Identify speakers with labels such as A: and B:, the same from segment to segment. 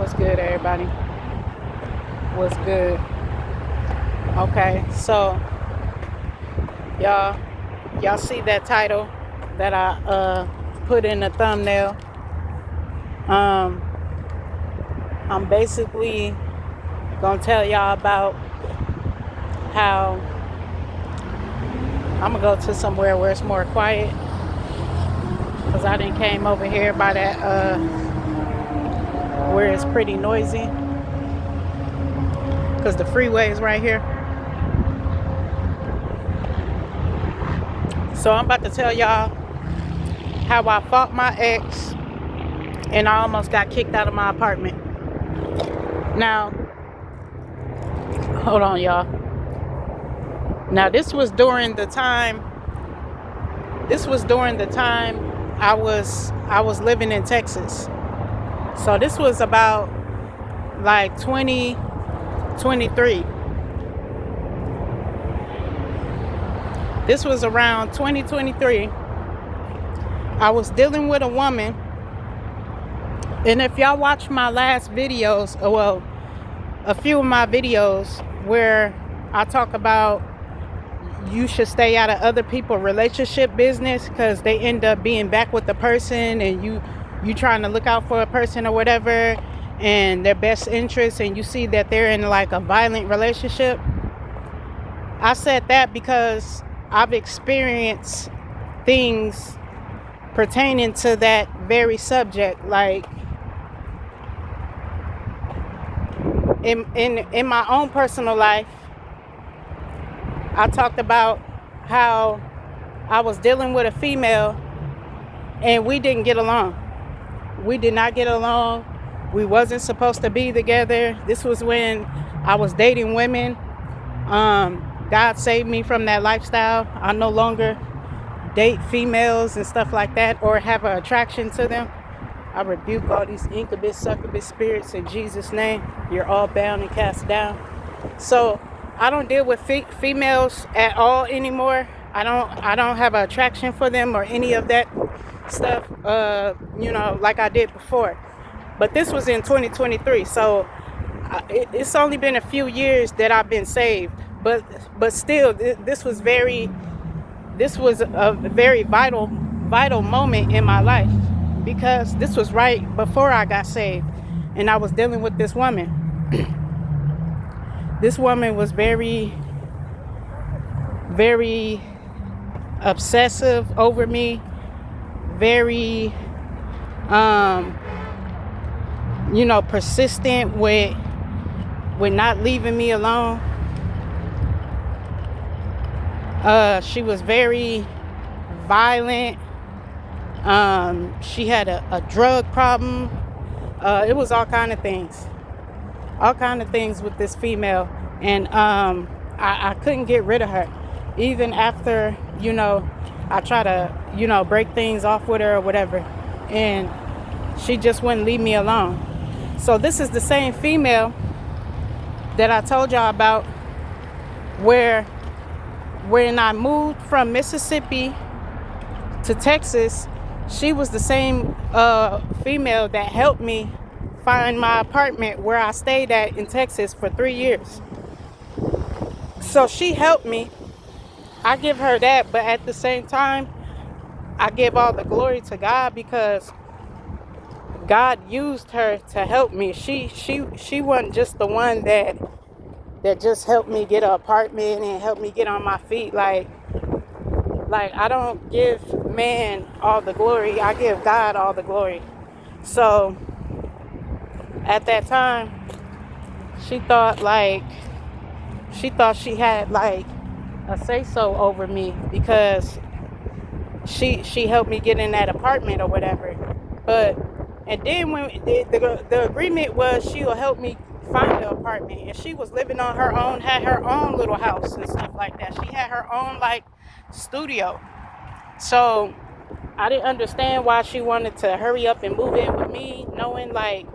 A: What's good, everybody? What's good? Okay, so y'all, y'all see that title that I put in the thumbnail? Um, I'm basically gonna tell y'all about how I'm gonna go to somewhere where it's more quiet, cause I didn't came over here by that where it's pretty noisy, cause the freeway is right here. So I'm about to tell y'all how I fought my ex and I almost got kicked out of my apartment. Now, hold on, y'all. Now, This was during the time I was living in Texas. So this was about like 2023. This was around 2023. I was dealing with a woman, and if y'all watch my last videos, a few of my videos where I talk about you should stay out of other people's relationship business because they end up being back with the person, and you trying to look out for a person or whatever and their best interest, and you see that they're in like a violent relationship. I said that because I've experienced things pertaining to that very subject, like in my own personal life. I talked about how I was dealing with a female and we didn't get along. We did not get along. We wasn't supposed to be together. This was when I was dating women. God saved me from that lifestyle. I no longer date females and stuff like that or have an attraction to them. I rebuke all these incubus, succubus spirits in Jesus' name. You're all bound and cast down. So I don't deal with females at all anymore. I don't have an attraction for them or any of that stuff, like I did before. But this was in 2023, so it's only been a few years that I've been saved. But still, this was a very vital moment in my life, because this was right before I got saved, and I was dealing with this woman. This woman was very, very obsessive over me, very, persistent with not leaving me alone. She was very violent. She had a drug problem. It was all kind of things with this female, and I couldn't get rid of her, even after I try to break things off with her or whatever, and she just wouldn't leave me alone. So this is the same female that I told y'all about, where when I moved from Mississippi to Texas, she was the same female that helped me find my apartment where I stayed at in Texas for 3 years. So she helped me. I give her that, but at the same time, I give all the glory to God, because God used her to help me. She wasn't just the one that just helped me get an apartment and helped me get on my feet. Like I don't give man all the glory. I give God all the glory. So at that time, she thought she had like a say-so over me, because she helped me get in that apartment or whatever. And then when the agreement was, she will help me find the apartment, and she was living on her own, had her own little house and stuff like that. She had her own like studio. So I didn't understand why she wanted to hurry up and move in with me, knowing like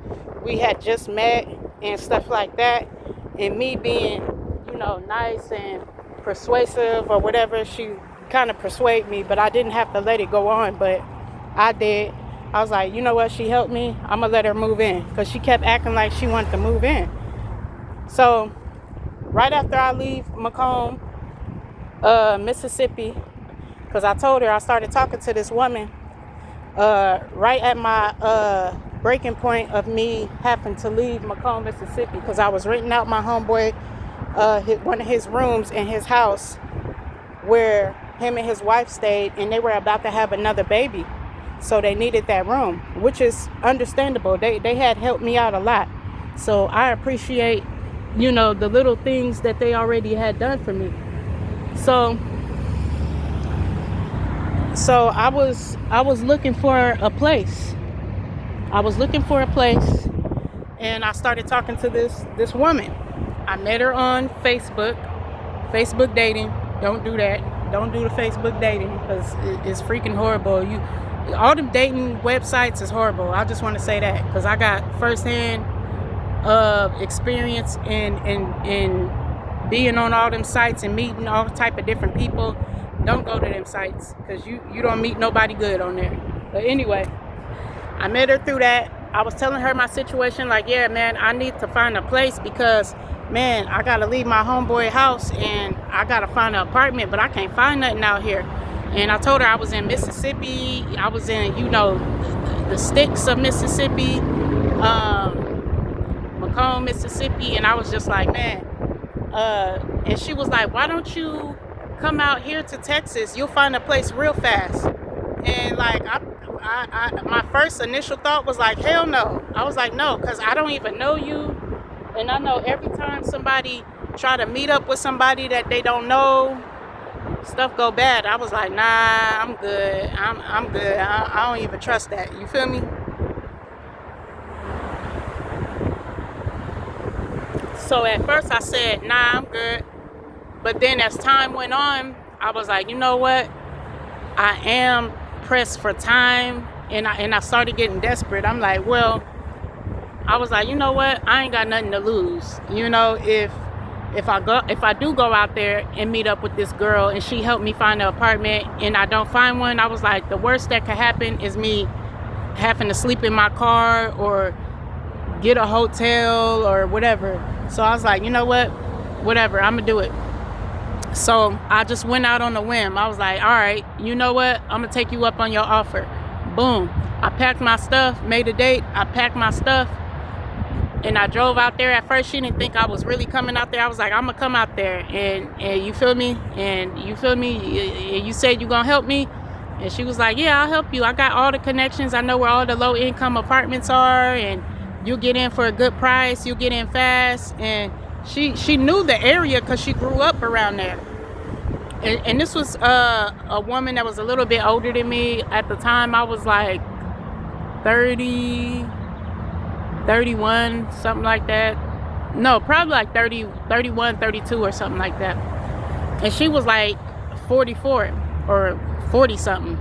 A: we had just met and stuff like that, and me being nice and persuasive or whatever. She kind of persuaded me, but I didn't have to let it go on, but I did. I was like, you know what? She helped me. I'm going to let her move in because she kept acting like she wanted to move in. So right after I leave Macomb, Mississippi, because I told her I started talking to this woman right at my breaking point of me having to leave Macomb, Mississippi, because I was renting out my homeboy one of his rooms in his house where him and his wife stayed, and they were about to have another baby. So they needed that room, which is understandable. They had helped me out a lot. So I appreciate, the little things that they already had done for me. So I was looking for a place. And I started talking to this woman. I met her on Facebook dating. Don't do that. Don't do the Facebook dating because it's freaking horrible. All the dating websites is horrible. I just want to say that because I got firsthand experience in being on all them sites and meeting all type of different people. Don't go to them sites because you don't meet nobody good on there. But anyway, I met her through that. I was telling her my situation, like, yeah, man, I need to find a place because, man, I got to leave my homeboy house and I got to find an apartment, but I can't find nothing out here. And I told her I was in Mississippi. I was in, the sticks of Mississippi, Macomb, Mississippi. And I was just like, man. And she was like, why don't you come out here to Texas? You'll find a place real fast. And like, my first initial thought was like, hell no. I was like, no, because I don't even know you. And I know every time somebody try to meet up with somebody that they don't know, stuff go bad. I was like, nah, I'm good. I'm good. I don't even trust that. You feel me? So at first I said, nah, I'm good. But then as time went on, I was like, you know what? I am pressed for time. And I started getting desperate. I'm like, well, I was like, you know what? I ain't got nothing to lose. If I do go out there and meet up with this girl and she helped me find an apartment and I don't find one, I was like, the worst that could happen is me having to sleep in my car or get a hotel or whatever. So I was like, you know what? Whatever, I'm gonna do it. So I just went out on a whim. I was like, all right, you know what? I'm gonna take you up on your offer. Boom. I packed my stuff, made a date. I packed my stuff. And I drove out there. At first, she didn't think I was really coming out there. I was like, I'm going to come out there. And you feel me? And you feel me? You said you're going to help me? And she was like, yeah, I'll help you. I got all the connections. I know where all the low-income apartments are. And you'll get in for a good price. You'll get in fast. And she knew the area because she grew up around there. And this was a woman that was a little bit older than me. At the time, I was like 31, something like that. No, probably like 30, 31, 32 or something like that. And she was like 44 or 40 something.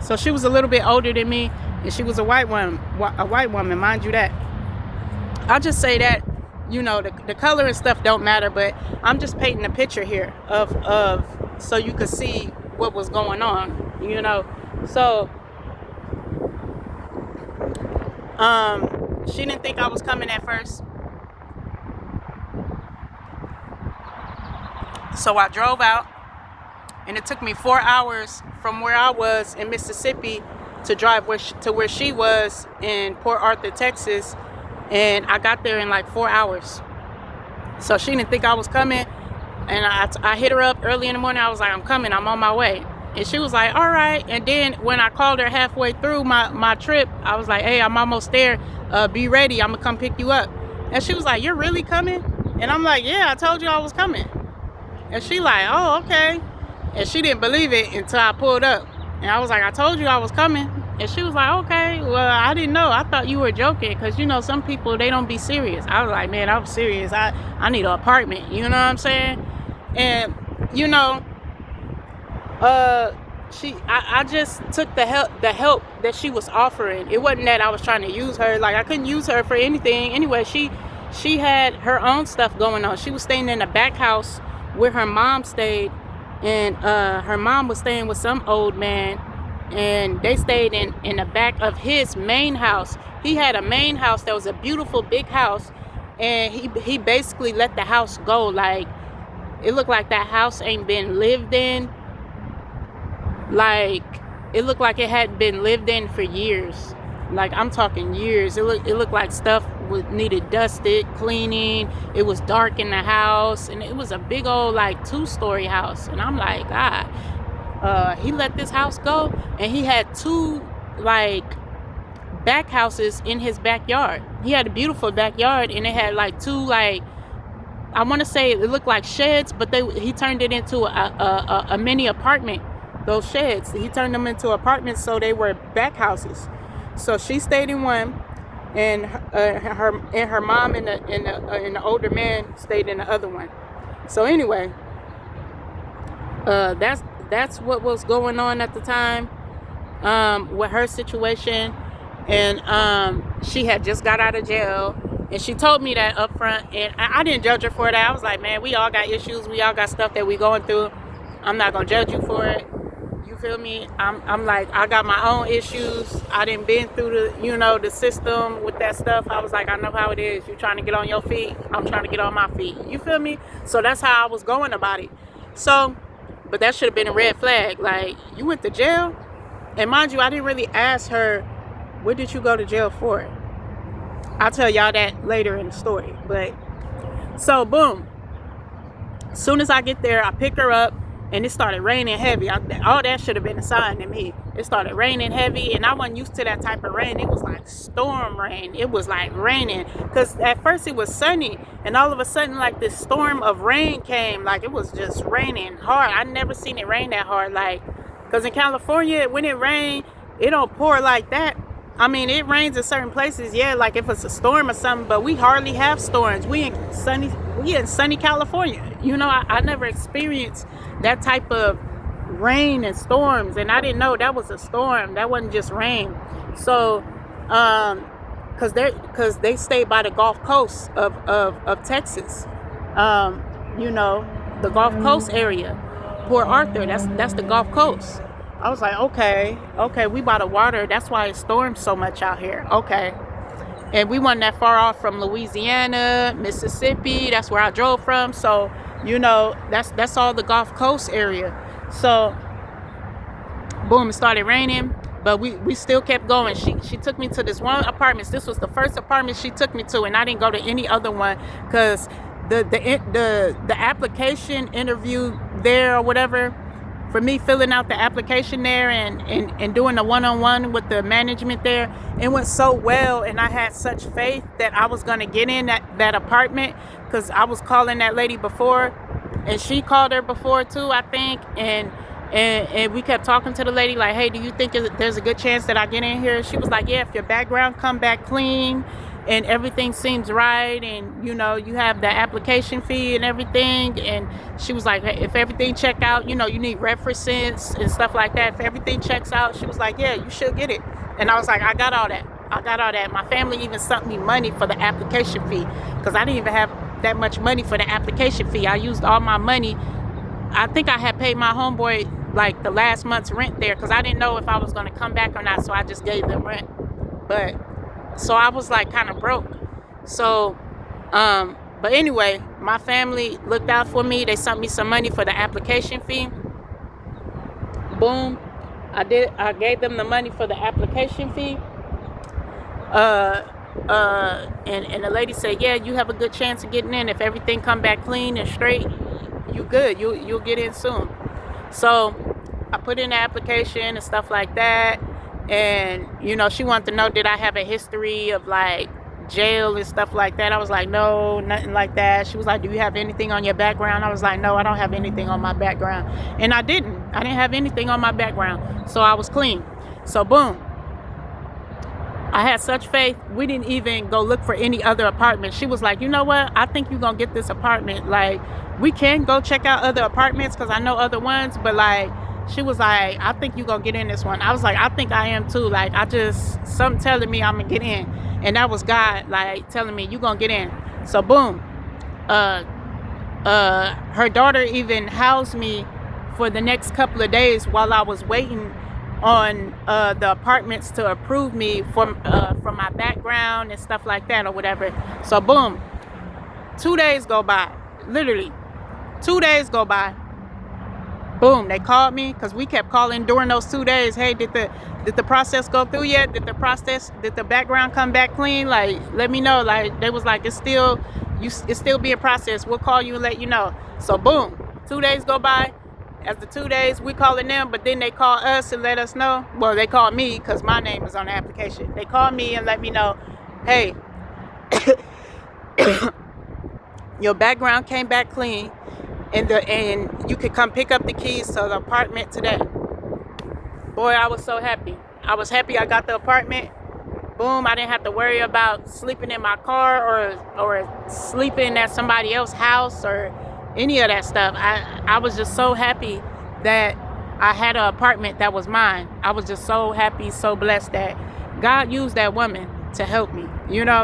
A: So she was a little bit older than me, and she was a white woman, mind you that. I'll just say that, the color and stuff don't matter, but I'm just painting a picture here of so you could see what was going on, So she didn't think I was coming at first. So I drove out, and it took me 4 hours from where I was in Mississippi to drive to where she was in Port Arthur, Texas. And I got there in like 4 hours. So she didn't think I was coming. And I hit her up early in the morning. I was like, I'm coming. I'm on my way. And she was like, all right. And then when I called her halfway through my trip, I was like, hey, I'm almost there. Be ready. I'm going to come pick you up. And she was like, you're really coming? And I'm like, yeah, I told you I was coming. And she like, oh, okay. And she didn't believe it until I pulled up. And I was like, I told you I was coming. And she was like, okay, well, I didn't know. I thought you were joking because, some people, they don't be serious. I was like, man, I was serious. I need an apartment. You know what I'm saying? And, I just took the help that she was offering. It wasn't that I was trying to use her. Like, I couldn't use her for anything. Anyway, she had her own stuff going on. She was staying in the back house where her mom stayed. And her mom was staying with some old man. and they stayed in the back of his main house. He had a main house that was a beautiful big house, and he basically let the house go. Like, it looked like that house ain't been lived in. Like, it looked like it hadn't been lived in for years. Like, I'm talking years. It looked like stuff needed dusted, cleaning. It was dark in the house, and it was a big old like 2-story house. And I'm like, God, he let this house go, and he had 2 like back houses in his backyard. He had a beautiful backyard, and it had like 2 like, I want to say it looked like sheds, but he turned it into a mini apartment. Those sheds, he turned them into apartments, so they were back houses. So she stayed in one, and her mom and the older man stayed in the other one. So anyway, that's what was going on at the time with her situation. And she had just got out of jail, and she told me that up front, and I didn't judge her for that. I was like, man, we all got issues, we all got stuff that we going through. I'm not gonna judge you for it. You feel me? I'm like, I got my own issues. I done been through the system with that stuff. I was like, I know how it is. You trying to get on your feet, I'm trying to get on my feet. You feel me? So that's how I was going about it. So, but that should have been a red flag. Like, you went to jail? And mind you, I didn't really ask her, what did you go to jail for? I'll tell y'all that later in the story. But so boom, as soon as I get there, I pick her up, and it started raining heavy. All that should have been a sign to me. It started raining heavy, and I wasn't used to that type of rain. It was like storm rain. It was like raining, because at first it was sunny, and all of a sudden like this storm of rain came. Like, it was just raining hard. I never seen it rain that hard. Like, because in California, when it rains, it don't pour like that. I mean, it rains in certain places, yeah, like if it's a storm or something, but we hardly have storms. We in sunny California. I never experienced that type of rain and storms, and I didn't know that was a storm. That wasn't just rain. So, because they stay by the Gulf Coast of Texas, the Gulf Coast area, Port Arthur. That's the Gulf Coast. I was like, okay, we by the water. That's why it storms so much out here. Okay. And we weren't that far off from Louisiana, Mississippi. That's where I drove from. So, that's all the Gulf Coast area. So, boom, it started raining, but we still kept going. She took me to this one apartment. This was the first apartment she took me to, and I didn't go to any other one, because the application interview there or whatever, for me filling out the application there and doing the one-on-one with the management there, it went so well, and I had such faith that I was going to get in that apartment, because I was calling that lady before, and she called her before too, I think, and we kept talking to the lady like, hey, do you think there's a good chance that I get in here? She was like, yeah, if your background come back clean and everything seems right, and you have the application fee and everything. And she was like, hey, if everything check out, you need references and stuff like that, if everything checks out, she was like, yeah, you should get it. And I was like, I got all that. My family even sent me money for the application fee, because I didn't even have that much money for the application fee. I used all my money. I think I had paid my homeboy like the last month's rent there, because I didn't know if I was going to come back or not, so I just gave them rent. But so I was like kind of broke. So, but anyway, my family looked out for me. They sent me some money for the application fee. Boom. I gave them the money for the application fee. And the lady said, yeah, you have a good chance of getting in. If everything come back clean and straight, you good. You'll get in soon. So I put in the application and stuff like that. And, she wanted to know, did I have a history of like jail and stuff like that? I was like, no, nothing like that. She was like, do you have anything on your background? I was like, no, I don't have anything on my background. And I didn't have anything on my background. So I was clean. So boom. I had such faith. We didn't even go look for any other apartment. She was like, you know what? I think you're going to get this apartment. Like, we can go check out other apartments, because I know other ones, but like, she was like, I think you're going to get in this one. I was like, I think I am too. Like, something telling me I'm going to get in. And that was God, like, telling me, you're going to get in. So boom. Her daughter even housed me for the next couple of days while I was waiting on the apartments to approve me for my background and stuff like that or whatever. So boom, 2 days go by, literally 2 days go by. Boom, they called me because we kept calling during those 2 days. Hey, did the process go through yet? Did the background come back clean? Like, let me know. Like, they was like, it's still being processed. We'll call you and let you know. So boom, 2 days go by. As the 2 days, we calling them, but then they call us and let us know. Well, they called me because my name is on the application. They called me and let me know, hey, your background came back clean, and you could come pick up the keys to the apartment today. Boy, I was so happy. I was happy I got the apartment. Boom, I didn't have to worry about sleeping in my car or sleeping at somebody else's house or any of that stuff. I was just so happy that I had an apartment that was mine. I was just so happy, so blessed that God used that woman to help me,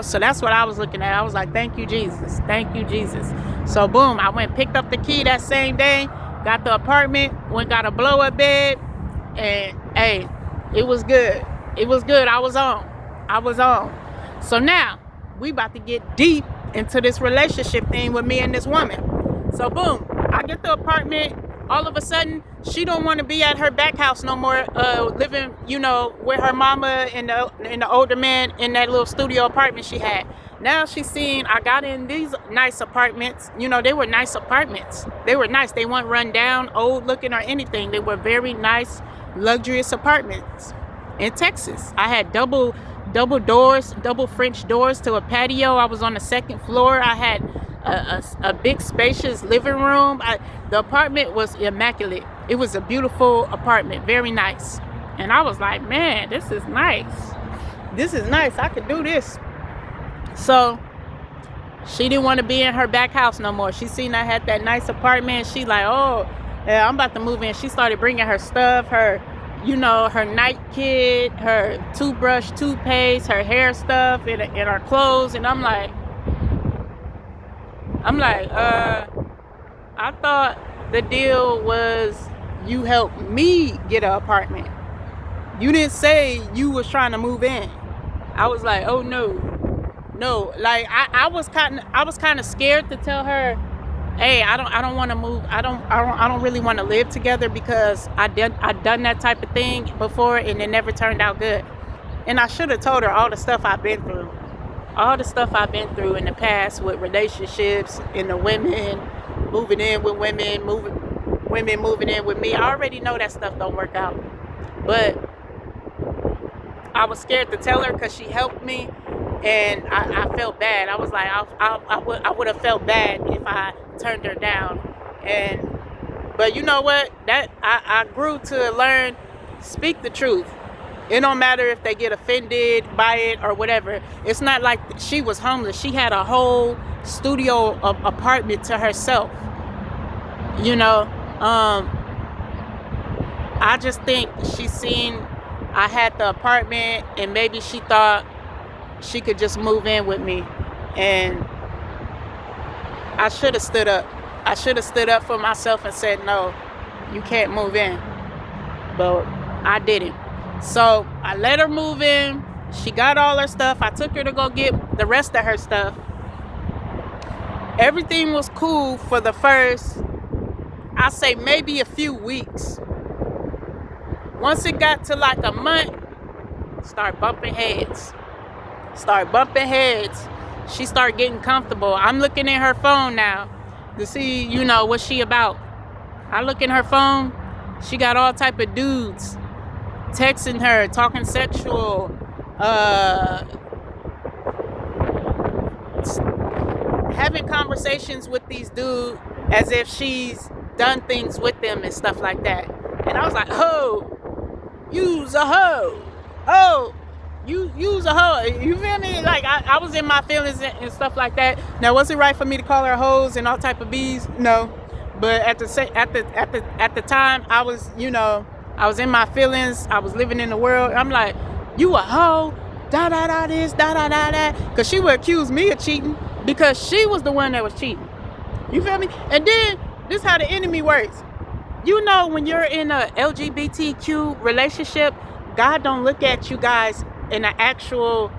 A: so that's what I was looking at. I was like, thank you, Jesus. Thank you, Jesus. So boom, I went and picked up the key that same day, got the apartment, went got a blow-up bed, and hey, it was good. It was good. I was on. So now we about to get deep into this relationship thing with me and this woman. So boom, I get the apartment. All of a sudden, she don't want to be at her back house no more, living, with her mama and the older man in that little studio apartment she had. Now she's seeing I got in these nice apartments. They were nice apartments. They were nice. They weren't run down, old looking or anything. They were very nice, luxurious apartments in Texas. I had double doors, double French doors to a patio. I was on the second floor. I had a big spacious living room. The apartment was immaculate. It was a beautiful apartment, very nice. And I was like, man, this is nice. I could do this. So she didn't want to be in her back house no more. She seen I had that nice apartment. She like, oh, yeah, I'm about to move in. She started bringing her stuff, her night kit, her toothbrush, toothpaste, her hair stuff, and her clothes. And I'm like, I thought the deal was you helped me get an apartment. You didn't say you was trying to move in. I was like, oh no. Like I was kind of scared to tell her, hey, I don't want to move. I don't really want to live together because I've done that type of thing before and it never turned out good. And I should have told her all the stuff I've been through. All the stuff I've been through in the past with relationships and the women moving in with women moving in with me. I already know that stuff don't work out. But I was scared to tell her because she helped me, and I felt bad. I was like, I would have felt bad if I turned her down. But you know what? That I grew to learn, speak the truth. It don't matter if they get offended by it or whatever. It's not like she was homeless. She had a whole studio apartment to herself. I just think she seen I had the apartment and maybe she thought she could just move in with me. And I should have stood up. I should have stood up for myself and said, no, you can't move in. But I didn't. So I let her move in. She got all her stuff. I took her to go get the rest of her stuff. Everything was cool for the first, I say maybe a few weeks. Once it got to like a month, start bumping heads. She started getting comfortable. I'm looking at her phone now to see, what she about. I look in her phone. She got all type of dudes texting her, talking sexual, having conversations with these dudes as if she's done things with them and stuff like that. And I was like, oh, you's a hoe. Oh, you's a hoe. You feel me? Like I was in my feelings and stuff like that. Now, was it right for me to call her hoes and all type of bees? No. But at the time, I was, I was in my feelings. I was living in the world. I'm like, you a hoe, da this, da. Because she would accuse me of cheating because she was the one that was cheating. You feel me? And then this how the enemy works.
B: You know, when you're in a LGBTQ relationship, God don't look at you guys in an actual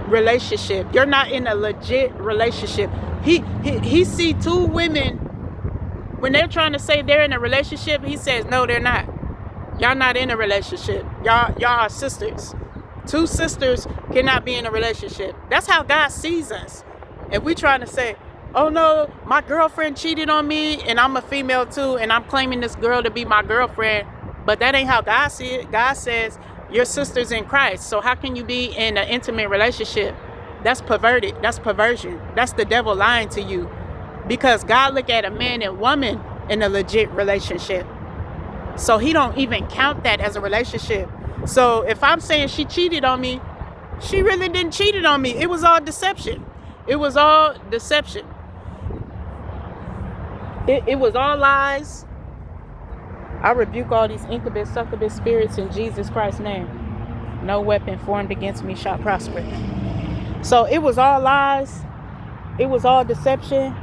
B: relationship. You're not in a legit relationship. He see two women when they're trying to say they're in a relationship. He says no, they're not. Y'all not in a relationship. Y'all are sisters. Two sisters cannot be in a relationship. That's how God sees us. And we trying to say, oh no, my girlfriend cheated on me and I'm a female too and I'm claiming this girl to be my girlfriend. But that ain't how God sees it. God says you're sisters in Christ. So how can you be in an intimate relationship? That's perverted. That's perversion. That's the devil lying to you. Because God look at a man and woman in a legit relationship. So he don't even count that as a relationship. So if I'm saying she cheated on me, she really didn't cheat on me. It was all deception. It was all deception. It was all lies. I rebuke all these incubus, succubus spirits in Jesus Christ's name. No weapon formed against me shall prosper. So it was all lies. It was all deception.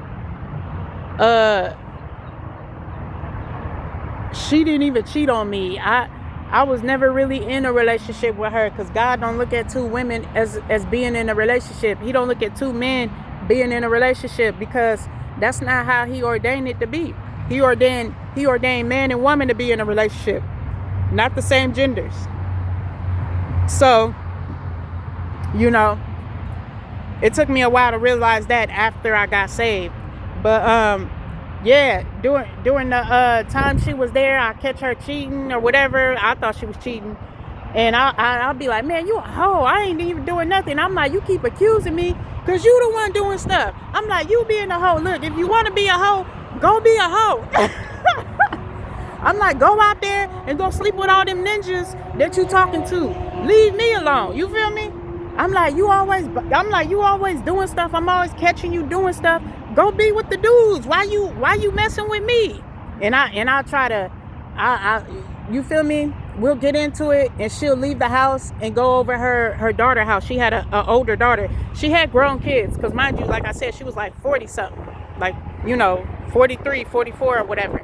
B: She didn't even cheat on me. I was never really in a relationship with her because God don't look at two women as being in a relationship. He don't look at two men being in a relationship because that's not how he ordained it to be. He ordained man and woman to be in a relationship, not the same genders. So, you know, it took me a while to realize that after I got saved. But yeah, during the time she was there, I catch her cheating or whatever. I thought she was cheating. And I'll be like, man, you a hoe. I ain't even doing nothing. I'm like, you keep accusing me because you the one doing stuff. I'm like, you being a hoe. Look, if you want to be a hoe, go be a hoe. I'm like, go out there and go sleep with all them ninjas that you talking to. Leave me alone. You feel me? I'm like, you always doing stuff. I'm always catching you doing stuff. Go be with the dudes. Why you messing with me? And I'll try to, you feel me? We'll get into it and she'll leave the house and go over her daughter's house. She had a older daughter. She had grown kids. Cause mind you, like I said, she was like 40 something, like, 43, 44 or whatever.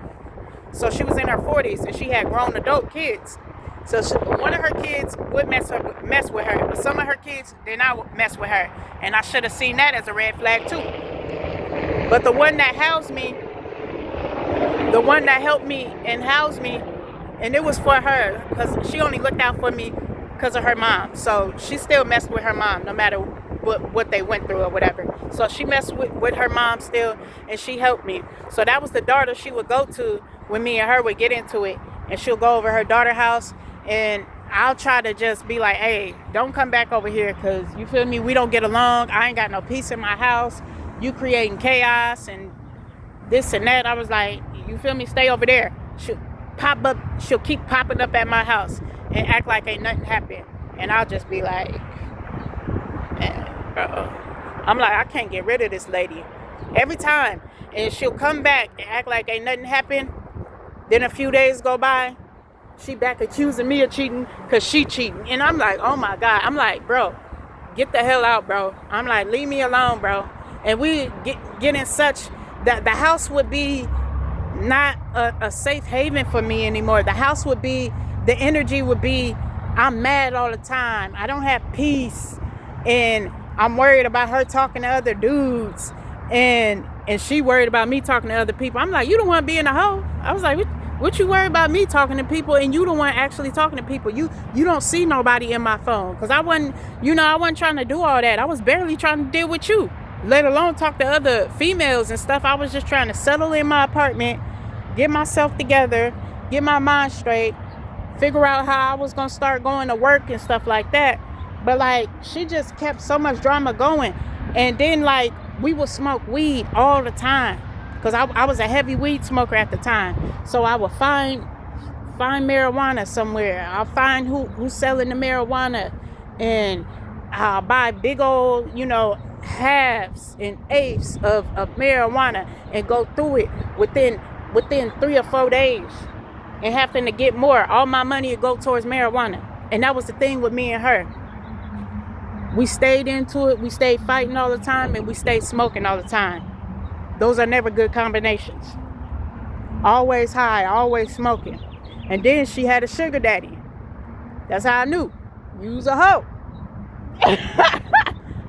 B: So she was in her 40s and she had grown adult kids. So one of her kids would mess with her, but some of her kids did not mess with her. And I should have seen that as a red flag too. But the one that housed me, the one that helped me and housed me, and it was for her because she only looked out for me because of her mom. So she still messed with her mom no matter what they went through or whatever. So she messed with her mom still, and she helped me. So that was the daughter she would go to when me and her would get into it. And she'll go over her daughter's house, and I'll try to just be like, hey, don't come back over here because, you feel me, we don't get along. I ain't got no peace in my house. You creating chaos and this and that. I was like, you feel me, stay over there. She'll keep popping up at my house and act like ain't nothing happened. And I'll just be like, I'm like, I can't get rid of this lady. Every time. And she'll come back and act like ain't nothing happened. Then a few days go by, she back accusing me of cheating because she cheating. And I'm like, oh my God. I'm like, bro, get the hell out, bro. I'm like, leave me alone, bro. And we get in such that the house would be not a safe haven for me anymore. The house would be, the energy would be, I'm mad all the time. I don't have peace. And I'm worried about her talking to other dudes. And she worried about me talking to other people. I'm like, you don't want to be in a hoe. I was like, what you worry about me talking to people and you the one actually talking to people? You don't see nobody in my phone. Because I wasn't trying to do all that. I was barely trying to deal with you, let alone talk to other females and stuff. I was just trying to settle in my apartment, get myself together, get my mind straight, figure out how I was going to start going to work and stuff like that. But like, she just kept so much drama going. And then like, we would smoke weed all the time. Because I was a heavy weed smoker at the time. So I would find marijuana somewhere. I'll find who's selling the marijuana. And I'll buy big old, halves and eighths of marijuana and go through it within 3 or 4 days. And having to get more. All my money would go towards marijuana. And that was the thing with me and her. We stayed into it. We stayed fighting all the time. And we stayed smoking all the time. Those are never good combinations. always high, always smoking. And then she had a sugar daddy. That's how I knew. You's a hoe.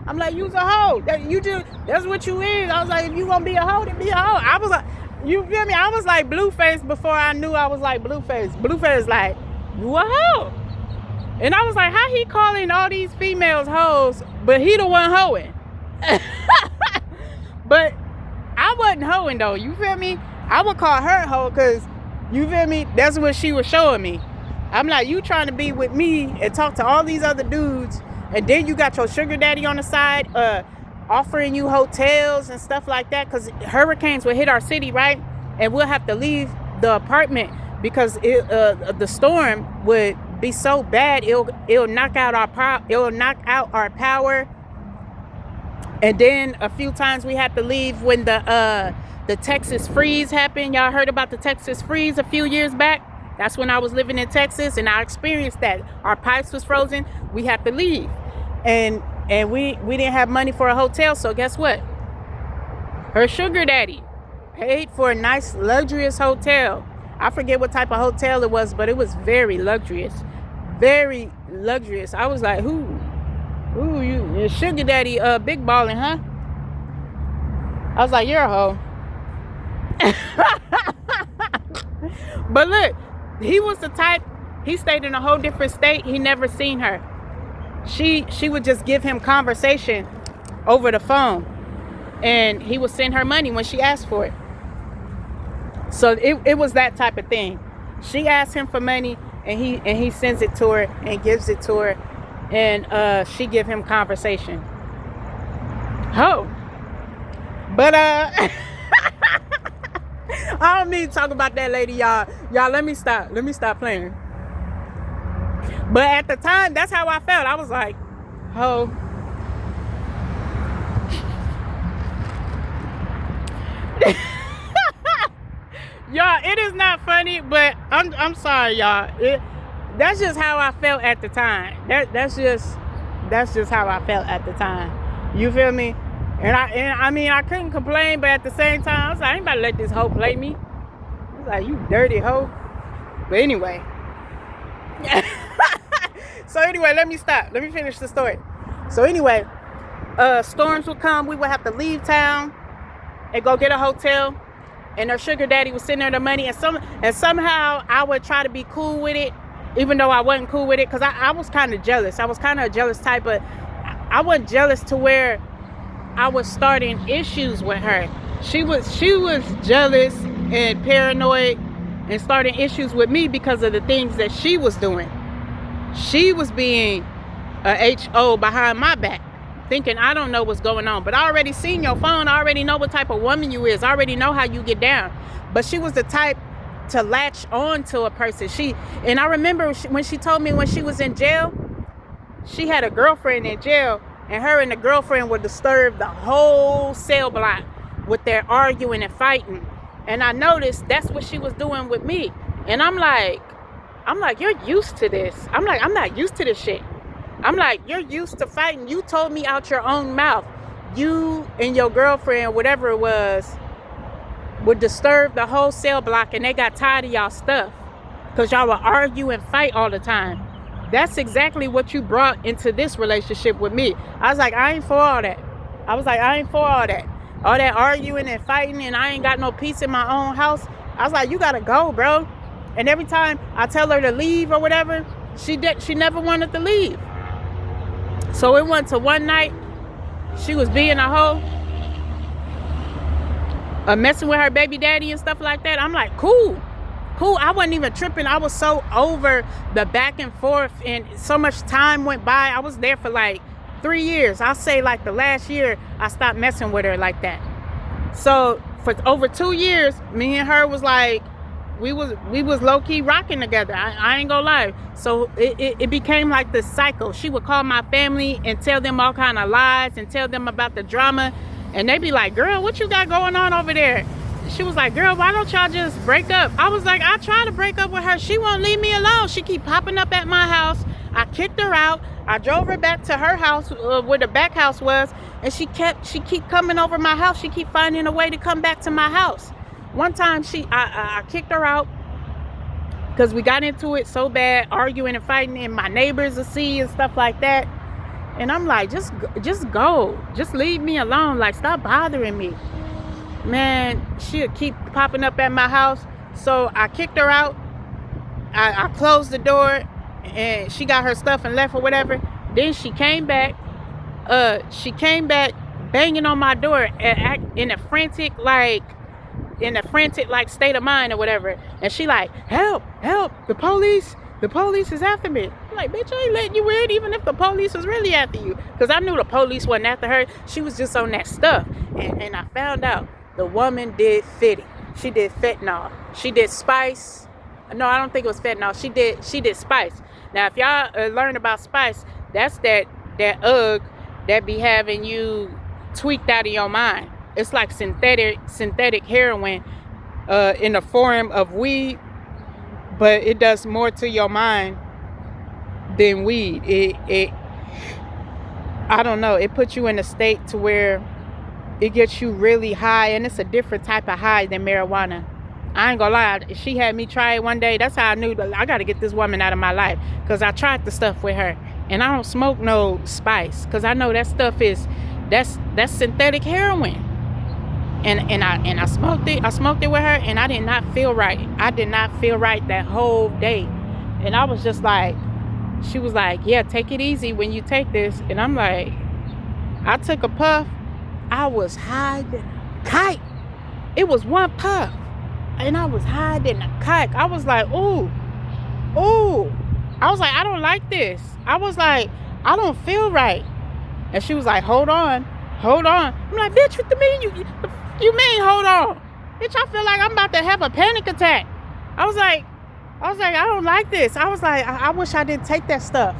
B: I'm like, you's a hoe. That's what you is. I was like, if you gonna be a hoe, then be a hoe. I was like, you feel me? I was like Blueface before I knew I was like Blueface. Blueface like, you a hoe. And I was like, how he calling all these females hoes, but he the one hoeing? But I wasn't hoeing though, you feel me? I would call her hoe because, you feel me? That's what she was showing me. I'm like, you trying to be with me and talk to all these other dudes, and then you got your sugar daddy on the side offering you hotels and stuff like that, because hurricanes will hit our city, right? And we'll have to leave the apartment because the storm would be so bad it'll knock out our power. And then a few times we had to leave when the Texas freeze happened. Y'all heard about the Texas freeze a few years back? That's when I was living in Texas and I experienced that. Our pipes was frozen. We had to leave. And we didn't have money for a hotel, so guess what? Her sugar daddy paid for a nice luxurious hotel. I forget what type of hotel it was, but it was very luxurious. Very luxurious. I was like, ooh, your sugar daddy big balling, huh? I was like, you're a hoe. But look, he was the type, he stayed in a whole different state. He never seen her. She would just give him conversation over the phone, and he would send her money when she asked for it. So it was that type of thing. She asked him for money, and he sends it to her and gives it to her, and she give him conversation. Ho. But I don't need to talk about that lady, y'all. Y'all, let me stop playing. But at the time, that's how I felt. I was like, ho. Y'all, it is not funny, but I'm sorry, y'all. That's just how I felt at the time. That's just how I felt at the time. You feel me? And I mean, I couldn't complain, but at the same time, I was like, I ain't about to let this hoe play me. I was like, you dirty hoe. But anyway. So anyway, let me stop. Let me finish the story. So anyway, storms would come. We would have to leave town and go get a hotel. And her sugar daddy would send her the money. And somehow I would try to be cool with it, even though I wasn't cool with it, because I was kind of jealous. I was kind of a jealous type, but I wasn't jealous to where I was starting issues with her. She was jealous and paranoid and starting issues with me because of the things that she was doing. She was being a HO behind my back, thinking I don't know what's going on. But I already seen your phone. I already know what type of woman you is. I already know how you get down. But she was the type to latch on to a person. And I remember when she told me when she was in jail, she had a girlfriend in jail, and her and the girlfriend would disturb the whole cell block with their arguing and fighting. And I noticed that's what she was doing with me. And I'm like, you're used to this. I'm like, I'm not used to this shit. I'm like, you're used to fighting. You told me out your own mouth. You and your girlfriend, whatever it was, would disturb the whole cell block, and they got tired of y'all stuff because y'all would argue and fight all the time. That's exactly what you brought into this relationship with me. I was like, I ain't for all that. All that arguing and fighting, and I ain't got no peace in my own house. I was like, you gotta go, bro. And every time I tell her to leave or whatever, she never wanted to leave. So it went to one night, she was being a hoe, messing with her baby daddy and stuff like that. I'm like, cool. I wasn't even tripping. I was so over the back and forth, and so much time went by. I was there for like 3 years. I'll say like the last year I stopped messing with her like that. So for over 2 years, me and her was like, we was low-key rocking together. I ain't gonna lie. So it became like this cycle. She would call my family and tell them all kind of lies and tell them about the drama, and they be like, girl, what you got going on over there? She was like, girl, why don't y'all just break up? I was like, I tried to break up with her. She won't leave me alone. She keep popping up at my house. I kicked her out. I drove her back to her house where the back house was, and she keep coming over my house. She keep finding a way to come back to my house. One time I kicked her out because we got into it so bad, arguing and fighting, and my neighbors will see and stuff like that. And I'm like, just go. Just leave me alone. Like, stop bothering me. Man, she'll keep popping up at my house. So I kicked her out. I closed the door, and she got her stuff and left or whatever. Then she came back. Banging on my door in a frantic state of mind or whatever. And she like, help, the police is after me. I'm like, bitch, I ain't letting you in even if the police was really after you. Because I knew the police wasn't after her. She was just on that stuff. And I found out the woman did Fitty. She did fentanyl. She did spice. No, I don't think it was fentanyl. She did spice. Now, if y'all learn about spice, that's that UGG that be having you tweaked out of your mind. It's like synthetic heroin in the form of weed, but it does more to your mind than weed. It I don't know, it puts you in a state to where it gets you really high, and it's a different type of high than marijuana. I ain't gonna lie, she had me try it one day. That's how I knew that I gotta get this woman out of my life, because I tried the stuff with her. And I don't smoke no spice, because I know that stuff that's synthetic heroin. And I smoked it. I smoked it with her, and I did not feel right. I did not feel right that whole day. And I was just like, she was like, yeah, take it easy when you take this. And I'm like, I took a puff. I was high than a kite. It was one puff, and I was high than a kite. I was like, ooh. I was like, I don't like this. I was like, I don't feel right. And she was like, hold on. I'm like, bitch, what you mean, hold on? Bitch, I feel like I'm about to have a panic attack. I was like, I don't like this. I was like, I wish I didn't take that stuff.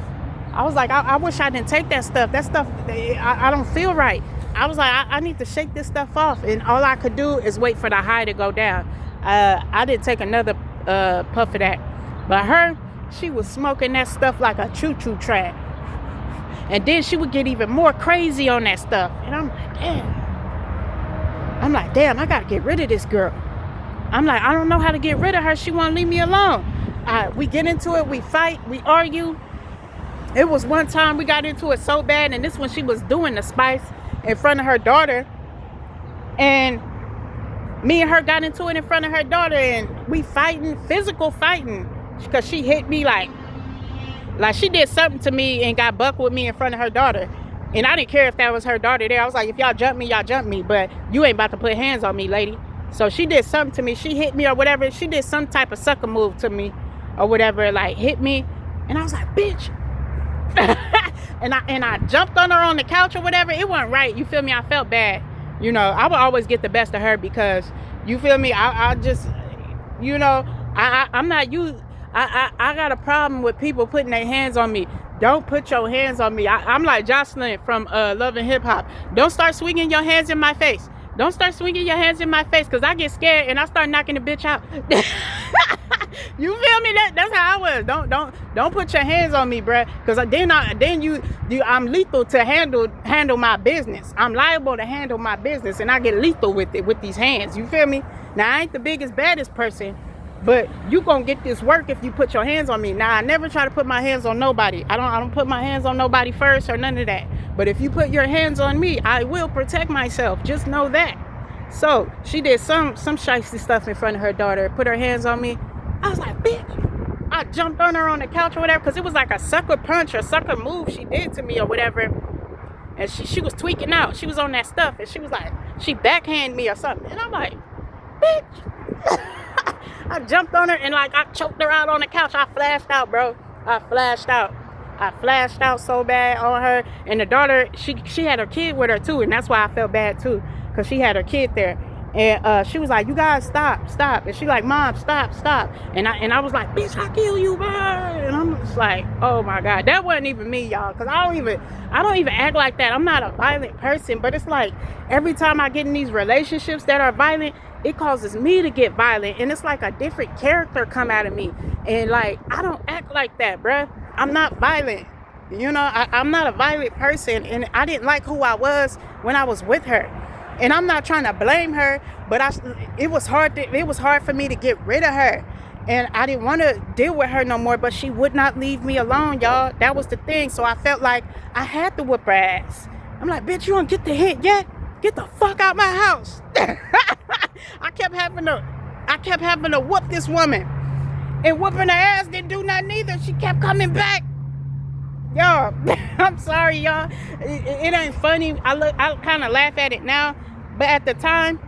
B: I was like, I wish I didn't take that stuff. That stuff, I don't feel right. I was like, I need to shake this stuff off. And all I could do is wait for the high to go down. I didn't take another puff of that. But her, she was smoking that stuff like a choo-choo train. And then she would get even more crazy on that stuff. And I'm like, damn, I gotta get rid of this girl. I'm like, I don't know how to get rid of her. She won't leave me alone. We get into it, we fight, we argue. It was one time we got into it so bad, and this when she was doing the spice in front of her daughter. And me and her got into it in front of her daughter, and we fighting, physical fighting. Because she hit me like she did something to me and got bucked with me in front of her daughter. And I didn't care if that was her daughter there. I was like, if y'all jump me, but you ain't about to put hands on me, lady. So she did something to me. She hit me or whatever. She did some type of sucker move to me or whatever, like hit me. And I was like, bitch. and I jumped on her on the couch or whatever. It wasn't right. You feel me? I felt bad. You know, I would always get the best of her because, you feel me? I just, you know, I'm not you. I got a problem with people putting their hands on me. Don't put your hands on me. I'm like Jocelyn from Love and Hip Hop. Don't start swinging your hands in my face. Don't start swinging your hands in my face, because I get scared and I start knocking the bitch out. You feel me? That's how I was. Don't put your hands on me, bruh. Because I'm lethal to handle my business. I'm liable to handle my business, and I get lethal with it, with these hands. You feel me? Now, I ain't the biggest, baddest person, but you gonna get this work if you put your hands on me. Now, I never try to put my hands on nobody. I don't put my hands on nobody first or none of that. But if you put your hands on me, I will protect myself. Just know that. So she did some shicey stuff in front of her daughter, put her hands on me. I was like, bitch. I jumped on her on the couch or whatever, because it was like a sucker punch or sucker move she did to me or whatever. And she was tweaking out. She was on that stuff, and she was like, she backhanded me or something. And I'm like, bitch. I jumped on her and like I choked her out on the couch. I flashed out, bro. I flashed out so bad on her. And the daughter, she had her kid with her too, and that's why I felt bad too, because she had her kid there. And she was like, you guys stop. And she like, Mom, stop. And I was like, bitch, I'll kill you, bro. And I'm just like, oh my God, that wasn't even me, y'all, because I don't even act like that. I'm not a violent person, but it's like every time I get in these relationships that are violent, it causes me to get violent, and it's like a different character come out of me. And like, I don't act like that, bruh. I'm not violent. You know, I'm not a violent person, and I didn't like who I was when I was with her.
A: And I'm not trying to blame her, but it was hard for me to get rid of her. And I didn't want to deal with her no more, but she would not leave me alone, y'all. That was the thing. So I felt like I had to whoop her ass. I'm like, bitch, you don't get the hint yet? Get the fuck out my house. I kept having to whoop this woman. And whooping her ass didn't do nothing either. She kept coming back. Y'all, I'm sorry, y'all. It ain't funny. I kind of laugh at it now. But at the time,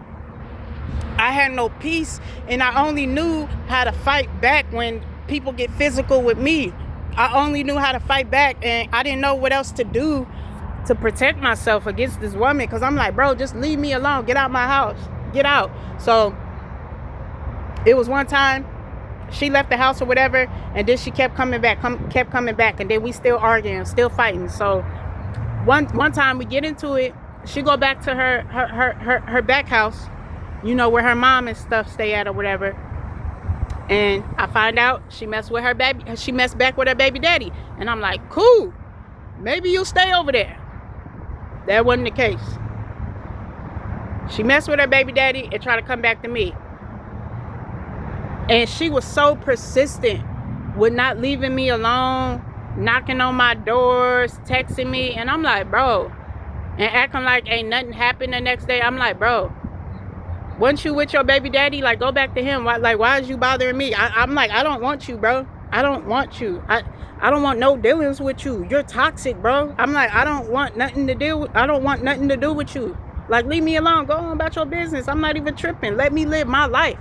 A: I had no peace. And I only knew how to fight back when people get physical with me. I only knew how to fight back. And I didn't know what else to do to protect myself against this woman. Because I'm like, bro, just leave me alone. Get out my house. Get out. So it was one time she left the house or whatever, and then she kept coming back, and then we still arguing, still fighting. So one time we get into it, she go back to her back house, you know, where her mom and stuff stay at or whatever, and I find out she messed back with her baby daddy, and I'm like, cool, maybe you'll stay over there. That wasn't the case. She messed with her baby daddy and tried to come back to me. And she was so persistent with not leaving me alone, knocking on my doors, texting me. And I'm like, bro, and acting like ain't nothing happened the next day. I'm like, bro, once you with your baby daddy, like, go back to him. Why is you bothering me? I'm like, I don't want you, bro. I don't want you. I don't want no dealings with you. You're toxic, bro. I'm like, I don't want nothing to do with you. Like, leave me alone. Go on about your business. I'm not even tripping. Let me live my life.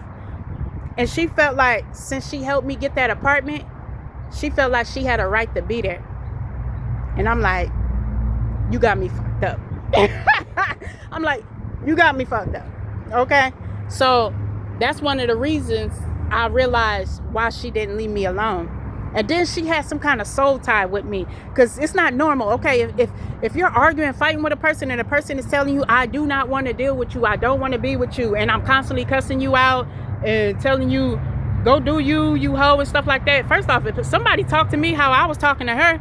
A: And she felt like, since she helped me get that apartment, she felt like she had a right to be there. And I'm like, you got me fucked up. I'm like, you got me fucked up. Okay? So that's one of the reasons I realized why she didn't leave me alone. And then she had some kind of soul tie with me, because it's not normal. Okay, if you're arguing, fighting with a person, and the person is telling you, I do not want to deal with you, I don't want to be with you, and I'm constantly cussing you out and telling you, go do you hoe, and stuff like that. First off, if somebody talked to me how I was talking to her,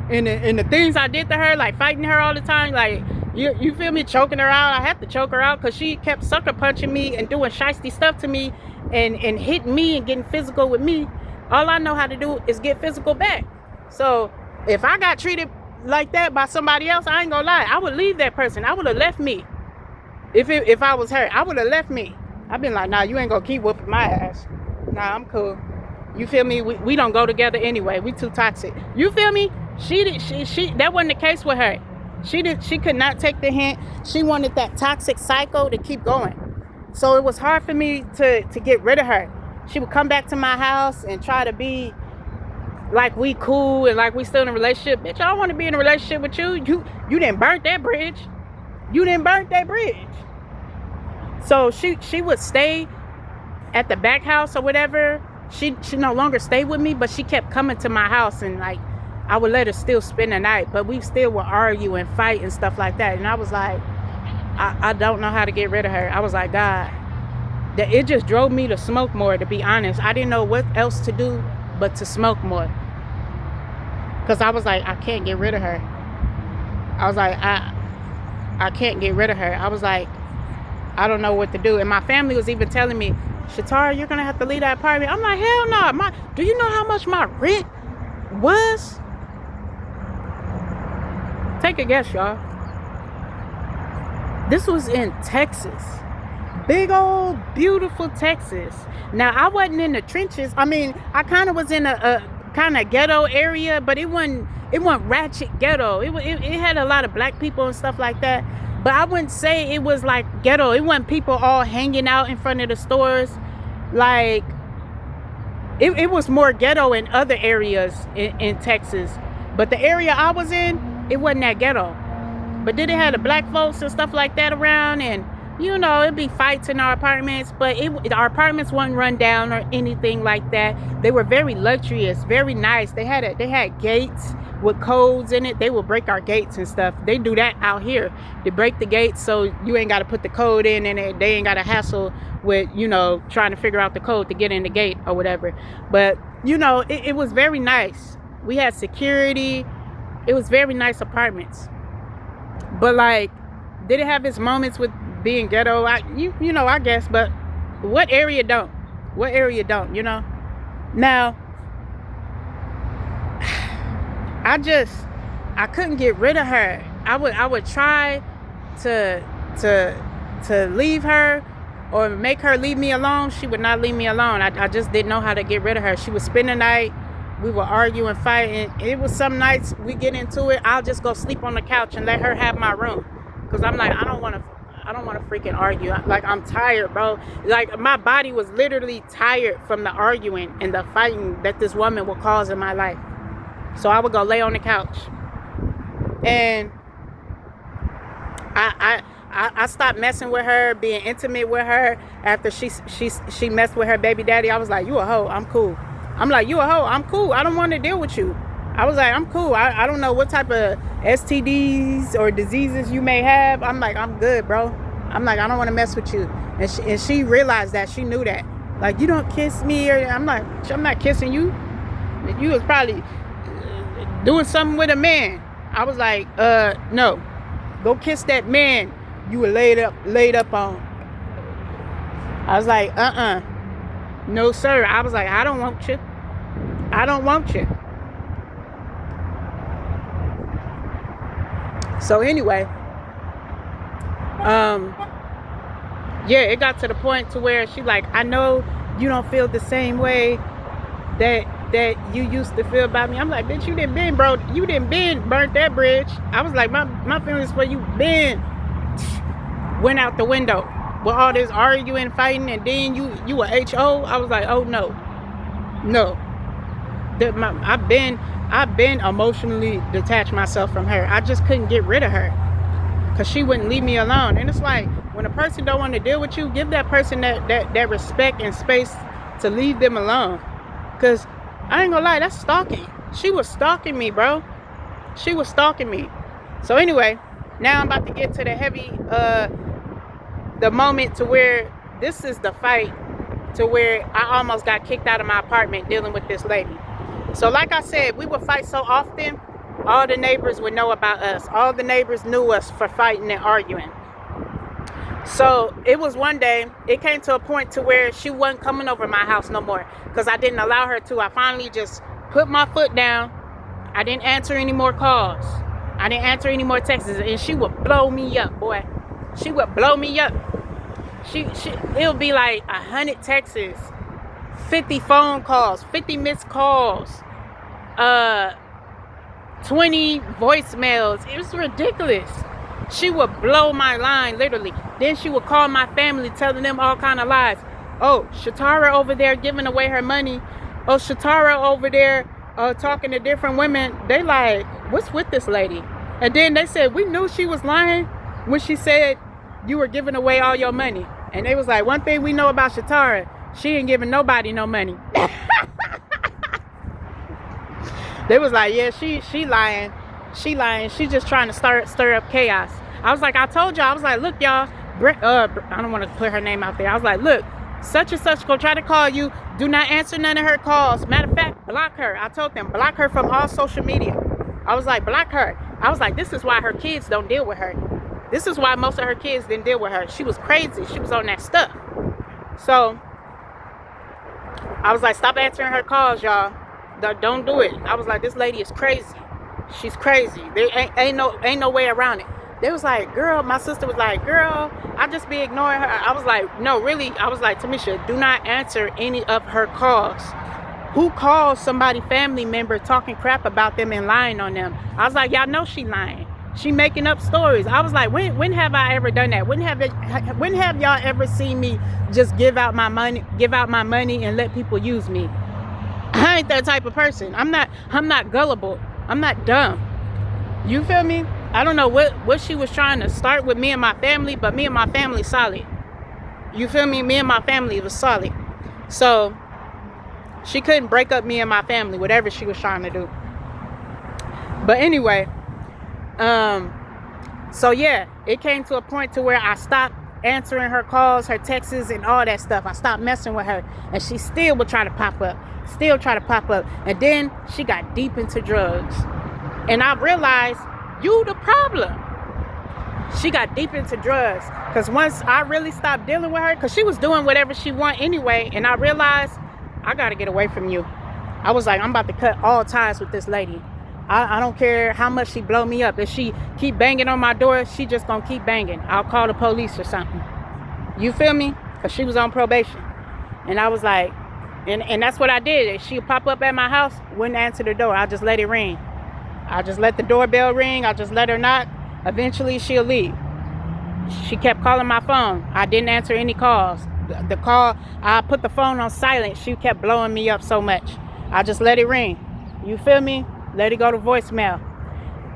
A: and the things I did to her, like fighting her all the time, like, you feel me, choking her out, I had to choke her out, because she kept sucker punching me and doing shiesty stuff to me, and hitting me and getting physical with me. All I know how to do is get physical back. So if I got treated like that by somebody else, I ain't gonna lie, I would leave that person. I would have left me. If I was her, I would have left me. I've been like, nah, you ain't gonna keep whooping my ass. Nah, I'm cool. You feel me? We don't go together anyway. We too toxic. You feel me? She that wasn't the case with her. She could not take the hint. She wanted that toxic cycle to keep going. So it was hard for me to get rid of her. She would come back to my house and try to be like we cool and like we still in a relationship. Bitch, I don't want to be in a relationship with you. You didn't burn that bridge. You didn't burn that bridge. So she would stay at the back house or whatever. She no longer stayed with me, but she kept coming to my house, and like I would let her still spend the night, but we still would argue and fight and stuff like that. And I was like, I don't know how to get rid of her. I was like, God, that it just drove me to smoke more, to be honest. I didn't know what else to do but to smoke more, because I was like, I can't get rid of her. I was like, I can't get rid of her. I was like, I don't know what to do. And my family was even telling me, Shatara, you're gonna have to leave that apartment. I'm like, hell no. Do you know how much my rent was? Take a guess, y'all. This was in Texas. Big old beautiful Texas. Now, I wasn't in the trenches. I mean, I kind of was in a kind of ghetto area, but it wasn't ratchet ghetto. It had a lot of black people and stuff like that, but I wouldn't say it was like ghetto. It wasn't people all hanging out in front of the stores. Like, it was more ghetto in other areas in Texas, but the area I was in, it wasn't that ghetto. But then it had the black folks and stuff like that around, and you know, it'd be fights in our apartments, but our apartments weren't run down or anything like that. They were very luxurious, very nice. They had gates with codes in it. They will break our gates and stuff. They do that out here. They break the gates so you ain't got to put the code in, and they ain't got to hassle with, you know, trying to figure out the code to get in the gate or whatever. But, you know, it was very nice. We had security. It was very nice apartments. But, like, did it have its moments with
B: being ghetto. You know, I guess, but what area don't? What area don't, you know? Now, I couldn't get rid of her. I would try to leave her or make her leave me alone. She would not leave me alone. I just didn't know how to get rid of her. She would spend the night. We would argue and fight. And it was some nights we get into it. I'll just go sleep on the couch and let her have my room. Cause I'm like, I don't want to freaking argue. Like, I'm tired, bro. Like, my body was literally tired from the arguing and the fighting that this woman would cause in my life. So I would go lay on the couch. And I stopped messing with her, being intimate with her after she messed with her baby daddy. I was like, you a hoe, I'm cool. I'm like, you a hoe, I'm cool. I don't want to deal with you. I was like, I'm cool. I don't know what type of STDs or diseases you may have. I'm like, I'm good, bro. I'm like, I don't want to mess with you. And she realized that. She knew that. Like, you don't kiss me. Or I'm like, I'm not kissing you. You was probably doing something with a man. I was like, no. Go kiss that man you were laid up on. I was like, no, sir. I was like, I don't want you. I don't want you. So anyway, yeah, it got to the point to where she like, I know you don't feel the same way that you used to feel about me. I'm like, bitch, you didn't been, bro. You didn't been burnt that bridge. I was like, my feelings for you been went out the window with all this arguing, fighting, and then you a HO. I was like, oh no. I've been emotionally detached myself from her. I just couldn't get rid of her because she wouldn't leave me alone. And it's like, when a person don't want to deal with you, give that person that respect and space to leave them alone. Because I ain't gonna lie, that's stalking. She was stalking me, bro. She was stalking me. So anyway, now I'm about to get to the heavy, the moment to where this is the fight to where I almost got kicked out of my apartment dealing with this lady. So like I said, we would fight so often, all the neighbors would know about us. All the neighbors knew us for fighting and arguing. So it was one day, it came to a point to where she wasn't coming over my house no more because I didn't allow her to. I finally just put my foot down. I didn't answer any more calls. I didn't answer any more texts, and she would blow me up, boy. She would blow me up. It would be like 100 texts, 50 phone calls, 50 missed calls, 20 voicemails. It was ridiculous. She would blow my line, literally. Then she would call my family, telling them all kind of lies. Oh, Shatara over there giving away her money. Oh, Shatara over there talking to different women. They like, what's with this lady? And then they said, we knew she was lying when she said you were giving away all your money. And they was like, one thing we know about Shatara, she ain't giving nobody no money. They was like, yeah, she lying. She lying. She just trying to stir up chaos. I was like, I told y'all. I was like, look, y'all. I don't want to put her name out there. I was like, look, such and such gonna try to call you. Do not answer none of her calls. Matter of fact, block her. I told them, block her from all social media. I was like, block her. I was like, this is why her kids don't deal with her. This is why most of her kids didn't deal with her. She was crazy. She was on that stuff. So I was like, stop answering her calls, y'all. Don't do it. I was like, this lady is crazy. She's crazy. There ain't no way around it. They was like, girl, my sister was like, girl, I just be ignoring her. I was like, no, really. I was like, Tamisha, do not answer any of her calls. Who calls somebody family member talking crap about them and lying on them? I was like, y'all know she lying. She making up stories. I was like, when have I ever done that? When have y'all ever seen me just give out my money and let people use me? I ain't that type of person. I'm not gullible. I'm not dumb. You feel me? I don't know what she was trying to start with me and my family, but me and my family solid. You feel me? Me and my family was solid. So she couldn't break up me and my family, whatever she was trying to do. But anyway, so yeah, it came to a point to where I stopped answering her calls, her texts, and all that stuff. I stopped messing with her, and she still would try to pop up. And then she got deep into drugs. And I realized, you the problem. she got deep into drugs. Because once I really stopped dealing with her, because she was doing whatever she want anyway, and I realized I got to get away from you. I was like, I'm about to cut all ties with this lady. I don't care how much she blow me up. If she keep banging on my door, she just gonna keep banging. I'll call the police or something. You feel me? Because she was on probation. And I was like, and that's what I did. She'll pop up at my house, wouldn't answer the door. I just let it ring. I just let the doorbell ring. I just let her knock. Eventually she'll leave. She kept calling my phone. I didn't answer any calls. The call, I put the phone on silent. She kept blowing me up so much. I just let it ring. You feel me? Let it go to voicemail.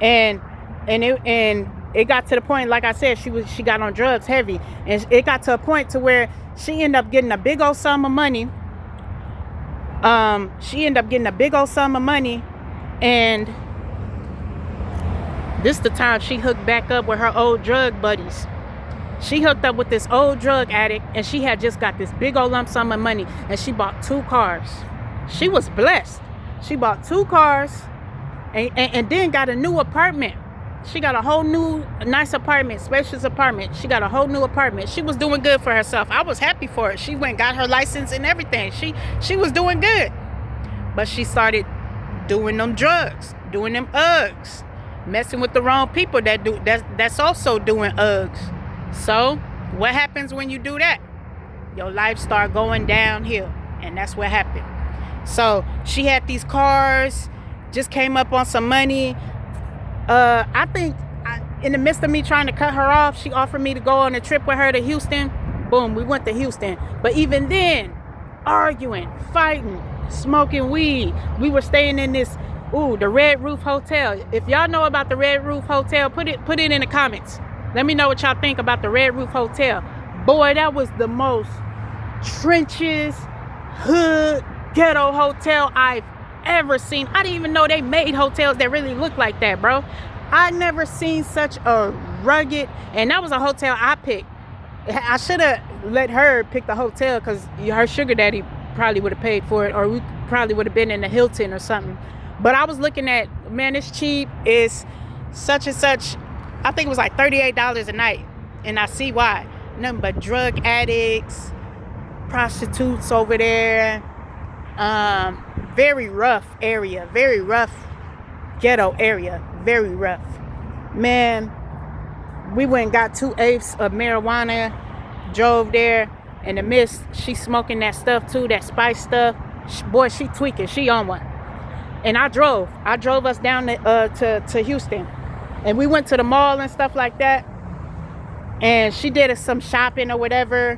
B: And it got to the point, like I said, she got on drugs heavy. And it got to a point to where she ended up getting a big old sum of money. And this the time she hooked back up with her old drug buddies. She hooked up with this old drug addict, and she had just got this big old lump sum of money, and she bought 2 cars. She was blessed. She bought 2 cars and then got a new apartment. She got a whole new nice apartment, spacious apartment. She got a whole new apartment. She was doing good for herself. I was happy for her. She went got her license and everything. She was doing good. But she started doing them drugs, doing them Uggs, messing with the wrong people that's also doing Uggs. So what happens when you do that? Your life start going downhill, and that's what happened. So she had these cars, just came up on some money. I think in the midst of me trying to cut her off, she offered me to go on a trip with her to Houston. Boom, we went to Houston. But even then, arguing, fighting, smoking weed. We were staying in this, the Red Roof Hotel. If y'all know about the Red Roof Hotel, put it in the comments. Let me know what y'all think about the Red Roof Hotel. Boy, that was the most trenches, hood, ghetto hotel I've ever seen. I didn't even know they made hotels that really look like that, bro. I never seen such a rugged, and that was a hotel I picked. I should have let her pick the hotel, because her sugar daddy probably would have paid for it, or we probably would have been in the Hilton or something. But I was looking at, man, it's cheap. It's such and such. I think it was like $38 a night, and I see why. Nothing but drug addicts, prostitutes over there. Very rough area, very rough ghetto area, very rough. Man, we went and got 2 eighths of marijuana, drove there. In the midst, she smoking that stuff too, that spice stuff. Boy, she tweaking, she on one. And I drove us down to Houston, and we went to the mall and stuff like that. And she did some shopping or whatever.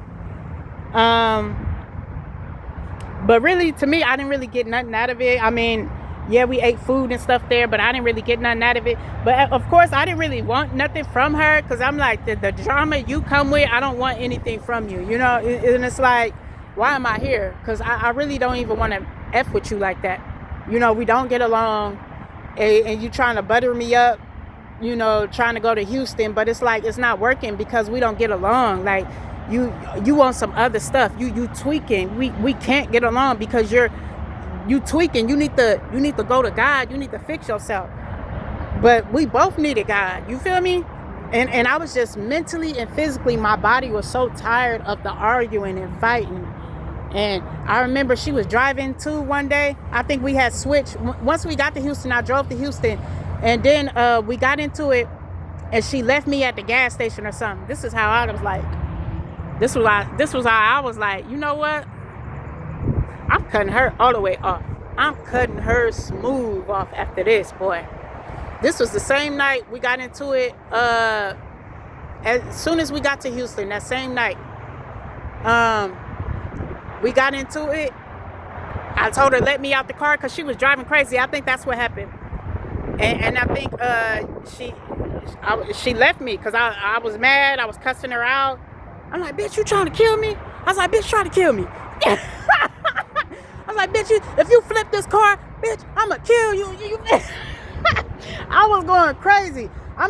B: But really, to me, I didn't really get nothing out of it. I mean, yeah, we ate food and stuff there, but I didn't really get nothing out of it. But of course, I didn't really want nothing from her, because I'm like, the drama you come with, I don't want anything from you, you know? And it's like, why am I here? Because I really don't even want to F with you like that. You know, we don't get along, and you trying to butter me up, you know, trying to go to Houston, but it's like, it's not working because we don't get along. Like, you want some other stuff. You tweaking. We can't get along because you tweaking. You need to go to God. You need to fix yourself. But we both needed God. You feel me? And I was just mentally and physically, my body was so tired of the arguing and fighting. And I remember she was driving too one day. I think we had switched. Once we got to Houston, I drove to Houston, and then we got into it, and she left me at the gas station or something. This is how I was like. This was how I was like, you know what? I'm cutting her all the way off. I'm cutting her smooth off after this, boy. This was the same night we got into it. As soon as we got to Houston, that same night, we got into it. I told her, let me out the car, because she was driving crazy. I think that's what happened. And I think she left me because I was mad. I was cussing her out. I'm like, bitch, you trying to kill me? I was like, bitch, trying to kill me. I was like, bitch, if you flip this car, bitch, I'ma kill you. I was going crazy. I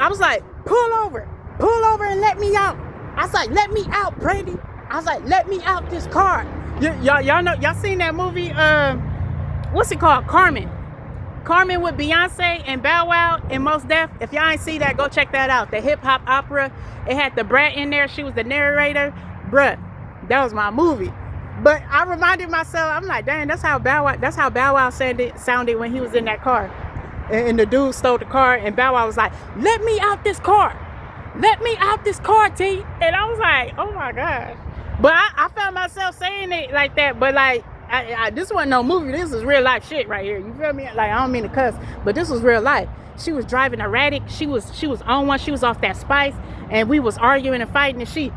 B: was like, pull over and let me out. I was like, let me out, Brandy. I was like, let me out this car. Y'all know, y'all seen that movie? What's it called? Carmen. Carmen with Beyonce and Bow Wow and Mos Def. If y'all ain't see that, go check that out. The hip hop opera. It had the brat in there. She was the narrator. Bruh, that was my movie. But I reminded myself, I'm like, dang, that's how Bow Wow sounded when he was in that car. And the dude stole the car, and Bow Wow was like, let me out this car. Let me out this car, T. And I was like, oh my gosh. But I found myself saying it like that, but like, this wasn't no movie. This is real life shit right here. You feel me? Like, I don't mean to cuss, but this was real life. She was driving erratic. She was on one. She was off that spice, and we was arguing and fighting. And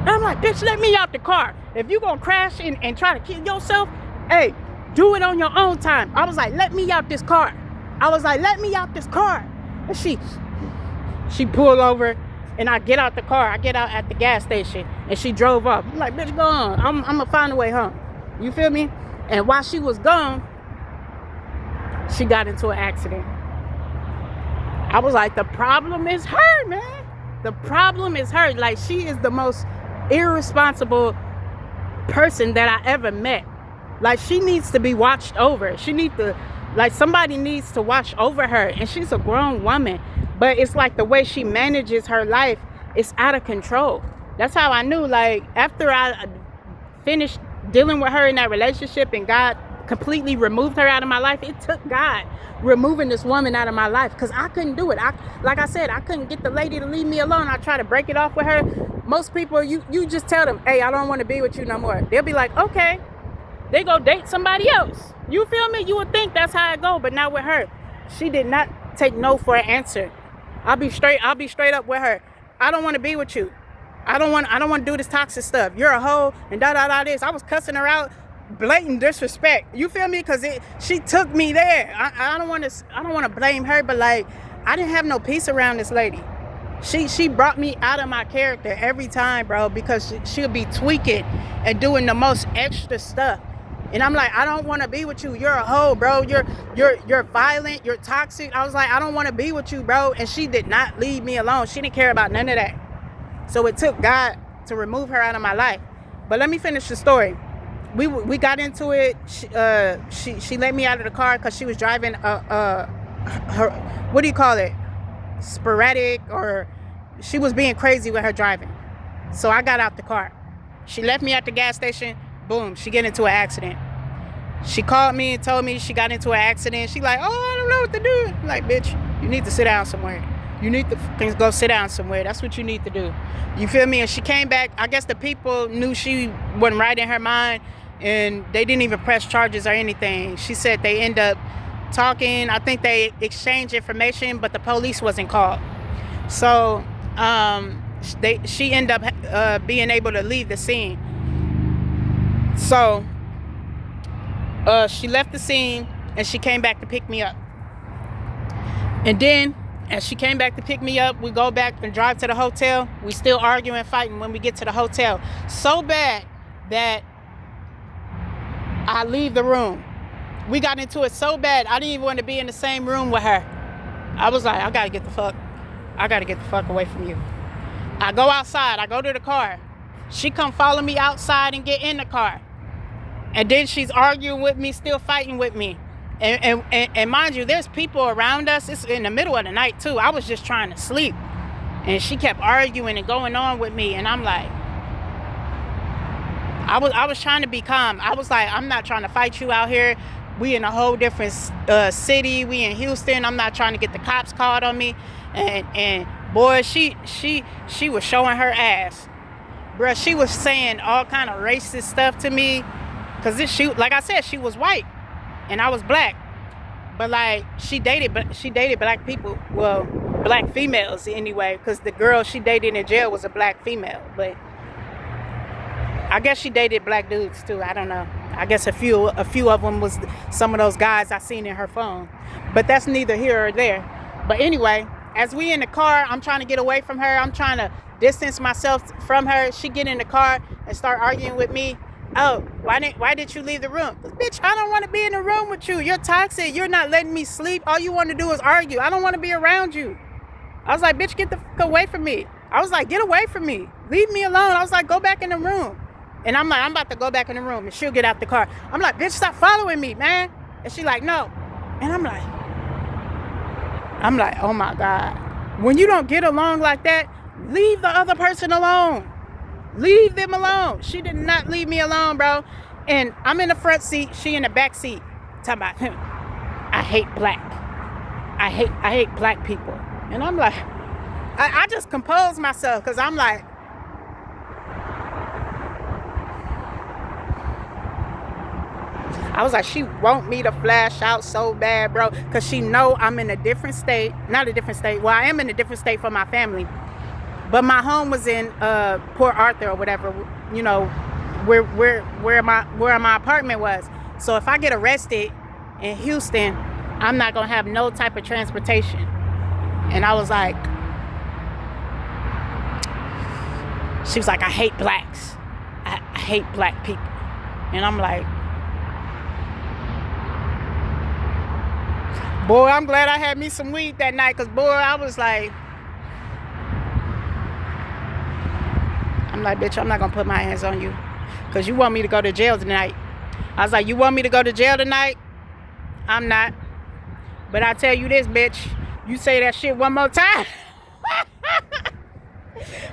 B: I'm like, bitch, let me out the car. If you gonna crash and try to kill yourself, hey, do it on your own time. I was like, let me out this car. And she pulled over. And I get out the car. I get out at the gas station. And she drove off. I'm like, bitch, go on. I'm going to find a way home. You feel me? And while she was gone, she got into an accident. I was like, the problem is her, man. The problem is her. Like, she is the most irresponsible person that I ever met. Like, she needs to be watched over. Somebody needs to watch over her. And she's a grown woman. But it's like the way she manages her life, it's out of control. That's how I knew, like, after I finished dealing with her in that relationship and God completely removed her out of my life, it took God removing this woman out of my life because I couldn't do it. Like I said, I couldn't get the lady to leave me alone. I tried to break it off with her. Most people, you just tell them, hey, I don't want to be with you no more. They'll be like, okay. They go date somebody else. You feel me? You would think that's how it go, but not with her. She did not take no for an answer. I'll be straight up with her. I don't want to be with you. I don't want to do this toxic stuff. You're a hoe and this. I was cussing her out, blatant disrespect. You feel me? Because she took me there. I don't want to blame her, but like, I didn't have no peace around this lady. She brought me out of my character every time, bro, because she'll be tweaking and doing the most extra stuff. And I'm like, I don't want to be with you. You're a hoe, bro. You're violent. You're toxic. I was like, I don't want to be with you, bro. And she did not leave me alone. She didn't care about none of that. So it took God to remove her out of my life. But let me finish the story. We got into it. She let me out of the car because she was driving her, what do you call it? Sporadic, or she was being crazy with her driving. So I got out the car. She left me at the gas station. Boom, she get into an accident. She called me and told me she got into an accident. She like, oh, I don't know what to do. I'm like, bitch, you need to sit down somewhere. You need to go sit down somewhere. That's what you need to do. You feel me? And she came back. I guess the people knew she wasn't right in her mind, and they didn't even press charges or anything. She said they end up talking. I think they exchanged information, but the police wasn't called. So she ended up being able to leave the scene. So she left the scene and she came back to pick me up. And then as she came back to pick me up, we go back and drive to the hotel. We still arguing, fighting when we get to the hotel. So bad that I leave the room. We got into it so bad, I didn't even want to be in the same room with her. I was like, I gotta get the fuck away from you. I go outside, I go to the car. She come follow me outside and get in the car. And then she's arguing with me, still fighting with me. And mind you, there's people around us. It's in the middle of the night too. I was just trying to sleep. And she kept arguing and going on with me. And I'm like, I was trying to be calm. I was like, I'm not trying to fight you out here. We in a whole different city. We in Houston. I'm not trying to get the cops called on me. And boy, she was showing her ass. Bruh, she was saying all kind of racist stuff to me. Cause like I said, she was white and I was black. But like she dated black people. Well, black females anyway, because the girl she dated in jail was a black female. But I guess she dated black dudes too. I don't know. I guess a few of them was some of those guys I seen in her phone. But that's neither here or there. But anyway, as we in the car, I'm trying to get away from her. I'm trying to distance myself from her. She get in the car and start arguing with me. Oh, why did you leave the room? Bitch, I don't want to be in the room with you. You're toxic. You're not letting me sleep. All you want to do is argue. I don't want to be around you. I was like, bitch, get the fuck away from me. I was like, get away from me. Leave me alone. I was like, go back in the room. And I'm like, I'm about to go back in the room. And she'll get out the car. I'm like, bitch, stop following me, man. And she like, no. And I'm like, oh my God. When you don't get along like that, leave the other person alone. Leave them alone. She did not leave me alone, bro. And I'm in the front seat, she in the back seat. Talking about him. I hate black. I hate black people. And I'm like, I just composed myself because I'm like, I was like, she want me to flash out so bad, bro, because she know I'm in a different state. Not a different state. Well, I am in a different state from my family. But my home was in Port Arthur or whatever, you know, where my apartment was. So if I get arrested in Houston, I'm not going to have no type of transportation. And I was like, she was like, I hate blacks. I hate black people. And I'm like, boy, I'm glad I had me some weed that night, because, boy, I was like, I'm like, bitch, I'm not going to put my hands on you because you want me to go to jail tonight. I was like, you want me to go to jail tonight? I'm not. But I tell you this, bitch, you say that shit one more time.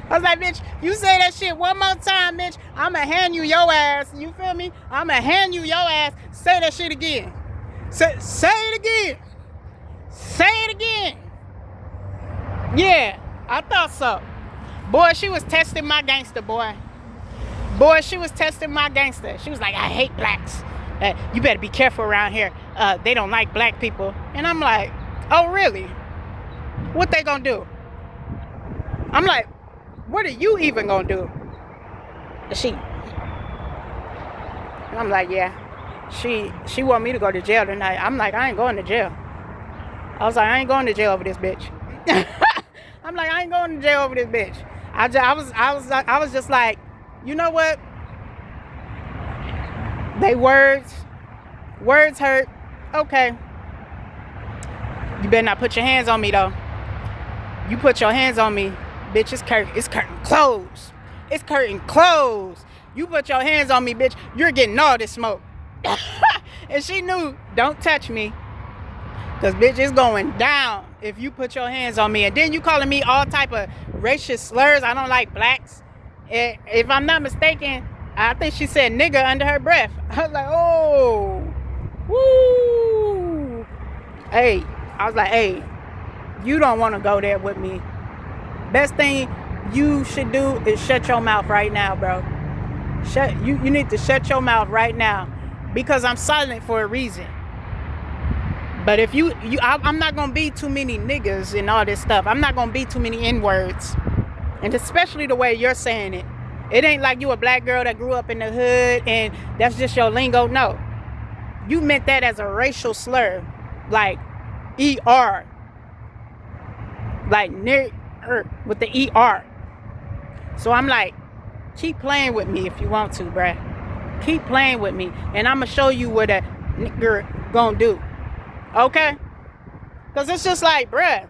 B: I was like, bitch, you say that shit one more time, bitch, I'ma hand you your ass. You feel me? I'ma hand you your ass. Say that shit again. Say it again. Say it again. Yeah, I thought so. Boy, she was testing my gangster, boy. Boy, she was testing my gangster. She was like, I hate blacks. You better be careful around here. They don't like black people. And I'm like, oh, really? What they gonna do? I'm like, what are you even gonna do? And I'm like, yeah. She want me to go to jail tonight. I'm like, I ain't going to jail. I was like, I ain't going to jail over this bitch. I'm like, I ain't going to jail over this bitch. I was just like, you know what? They words hurt. Okay. You better not put your hands on me though. You put your hands on me, bitch. It's curtain closed. It's curtain closed. You put your hands on me, bitch. You're getting all this smoke. And she knew, don't touch me, because bitch, it's going down if you put your hands on me. And then you calling me all type of racist slurs. I don't like blacks. If I'm not mistaken, I think she said nigga under her breath. I was like, oh, woo. Hey, I was like, hey, you don't want to go there with me. Best thing you should do is shut your mouth right now, bro. You need to shut your mouth right now, because I'm silent for a reason. But if I'm not gonna be too many niggas and all this stuff. I'm not gonna be too many N-words, and especially the way you're saying it. It ain't like you a black girl that grew up in the hood and that's just your lingo. No, you meant that as a racial slur, like ER, like near with the ER. So I'm like, keep playing with me if you want to, bruh. Keep playing with me, and I'm gonna show you what a nigger gonna do. Okay? Because it's just like, bruh,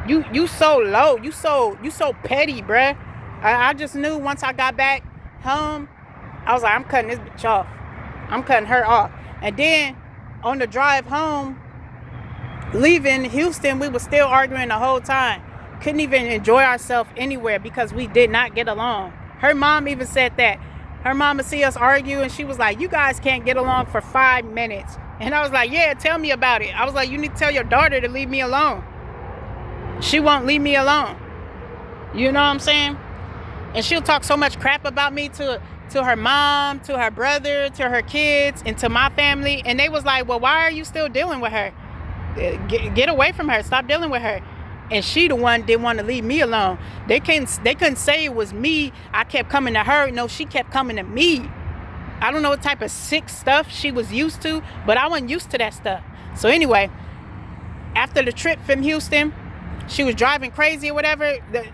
B: you so low, you so petty, bruh. I just knew once I got back home, I was like, I'm cutting this bitch off. I'm cutting her off. And then on the drive home, leaving Houston, we were still arguing the whole time. Couldn't even enjoy ourselves anywhere because we did not get along. Her mom even said that. Her mama see us argue and she was like, you guys can't get along for 5 minutes. And I was like, yeah, tell me about it. I was like, you need to tell your daughter to leave me alone. She won't leave me alone. You know what I'm saying? And she'll talk so much crap about me to her mom, to her brother, to her kids, and to my family. And they was like, well, why are you still dealing with her? Get away from her. Stop dealing with her. And she the one didn't want to leave me alone. They couldn't say it was me. I kept coming to her. No, she kept coming to me. I don't know what type of sick stuff she was used to, but I wasn't used to that stuff. So anyway, after the trip from Houston, she was driving crazy or whatever.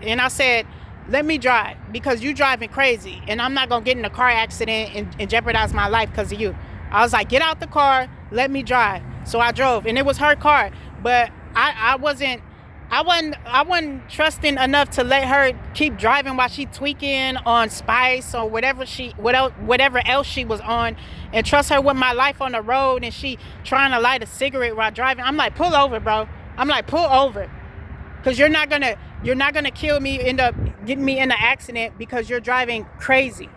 B: And I said, let me drive, because you driving crazy. And I'm not going to get in a car accident and jeopardize my life because of you. I was like, get out the car. Let me drive. So I drove. And it was her car. But I I wasn't trusting enough to let her keep driving while she tweaking on Spice or whatever else she was on, and trust her with my life on the road, and she trying to light a cigarette while driving. I'm like, pull over, bro. I'm like, pull over, because you're not gonna kill me, end up getting me in an accident because you're driving crazy.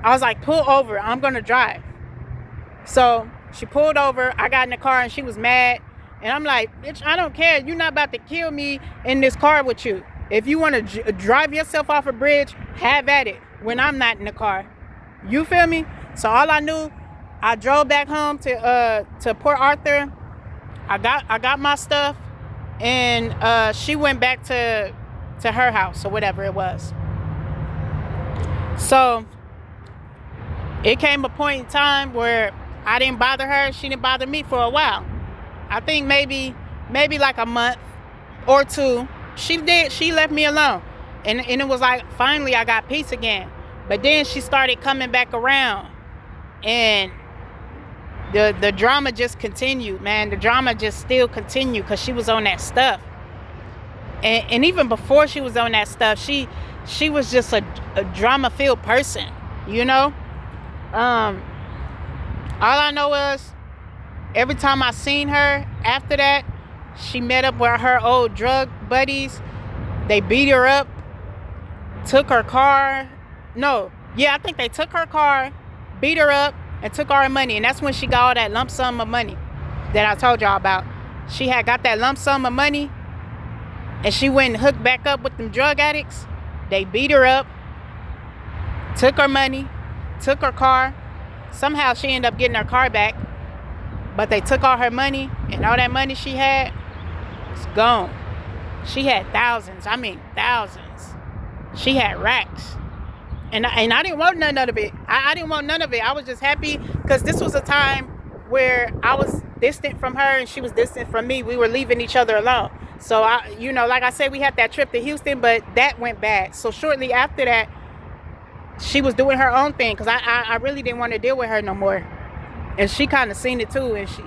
B: I was like, pull over. I'm gonna drive. So she pulled over. I got in the car and she was mad. And I'm like, bitch, I don't care. You're not about to kill me in this car with you. If you want to drive yourself off a bridge, have at it when I'm not in the car. You feel me? So all I knew, I drove back home to Port Arthur. I got my stuff, and she went back to her house or whatever it was. So it came a point in time where I didn't bother her. She didn't bother me for a while. I think maybe like a month or two. She left me alone. And it was like, finally I got peace again. But then she started coming back around. And the drama just continued, man. The drama just still continued because she was on that stuff. And even before she was on that stuff, she was just a drama-filled person, you know? All I know is, every time I seen her after that, she met up with her old drug buddies. They beat her up, took her car. I think they took her car, beat her up, and took all her money. And that's when she got all that lump sum of money that I told y'all about. She had got that lump sum of money, and she went and hooked back up with them drug addicts. They beat her up, took her money, took her car. Somehow she ended up getting her car back. But they took all her money, and all that money she had was gone. She had thousands. I mean, thousands. She had racks. And I didn't want none of it. I didn't want none of it. I was just happy because this was a time where I was distant from her and she was distant from me. We were leaving each other alone. So, like I said, we had that trip to Houston, but that went bad. So shortly after that, she was doing her own thing because I really didn't want to deal with her no more. And she kind of seen it too. And she,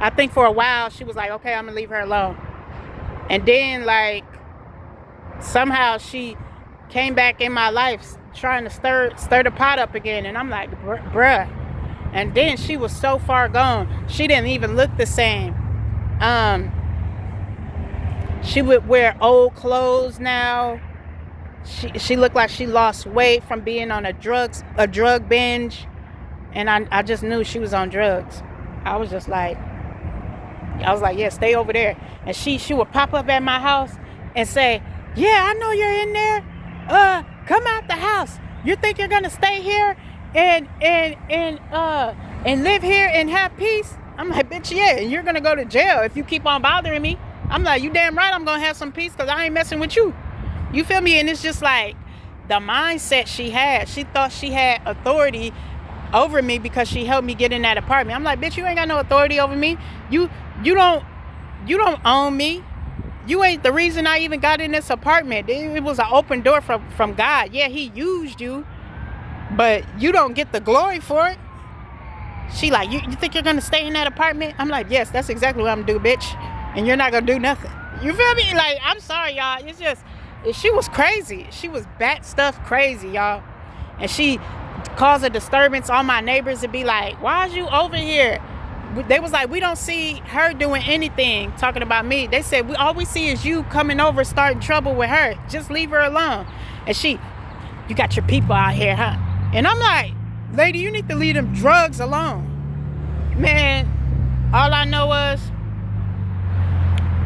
B: I think for a while she was like, okay, I'm gonna leave her alone. And then like somehow she came back in my life trying to stir the pot up again. And I'm like, bruh. And then she was so far gone. She didn't even look the same. She would wear old clothes now. She looked like she lost weight from being on a drug binge. And I just knew she was on drugs. I was like, yeah, stay over there. And she would pop up at my house and say, yeah, I know you're in there. Come out the house. You think you're gonna stay here and live here and have peace? I'm like, bitch, yeah, and you're gonna go to jail if you keep on bothering me. I'm like, you damn right I'm gonna have some peace because I ain't messing with you. You feel me? And it's just like the mindset she had. She thought she had authority over me because she helped me get in that apartment. I'm like, bitch, you ain't got no authority over me. You don't own me. You ain't the reason I even got in this apartment. It was an open door from God. Yeah, he used you, but you don't get the glory for it. She like, you think you're gonna stay in that apartment? I'm like, yes, that's exactly what I'm gonna do, bitch. And you're not gonna do nothing. You feel me? Like, I'm sorry, y'all. It's just, she was crazy. She was bat stuff crazy, y'all. And she cause a disturbance on my neighbors and be like, why is you over here? They was like, we don't see her doing anything, talking about me. They said, all we see is you coming over starting trouble with her. Just leave her alone. And you got your people out here, huh? And I'm like, lady, you need to leave them drugs alone. Man, all I know was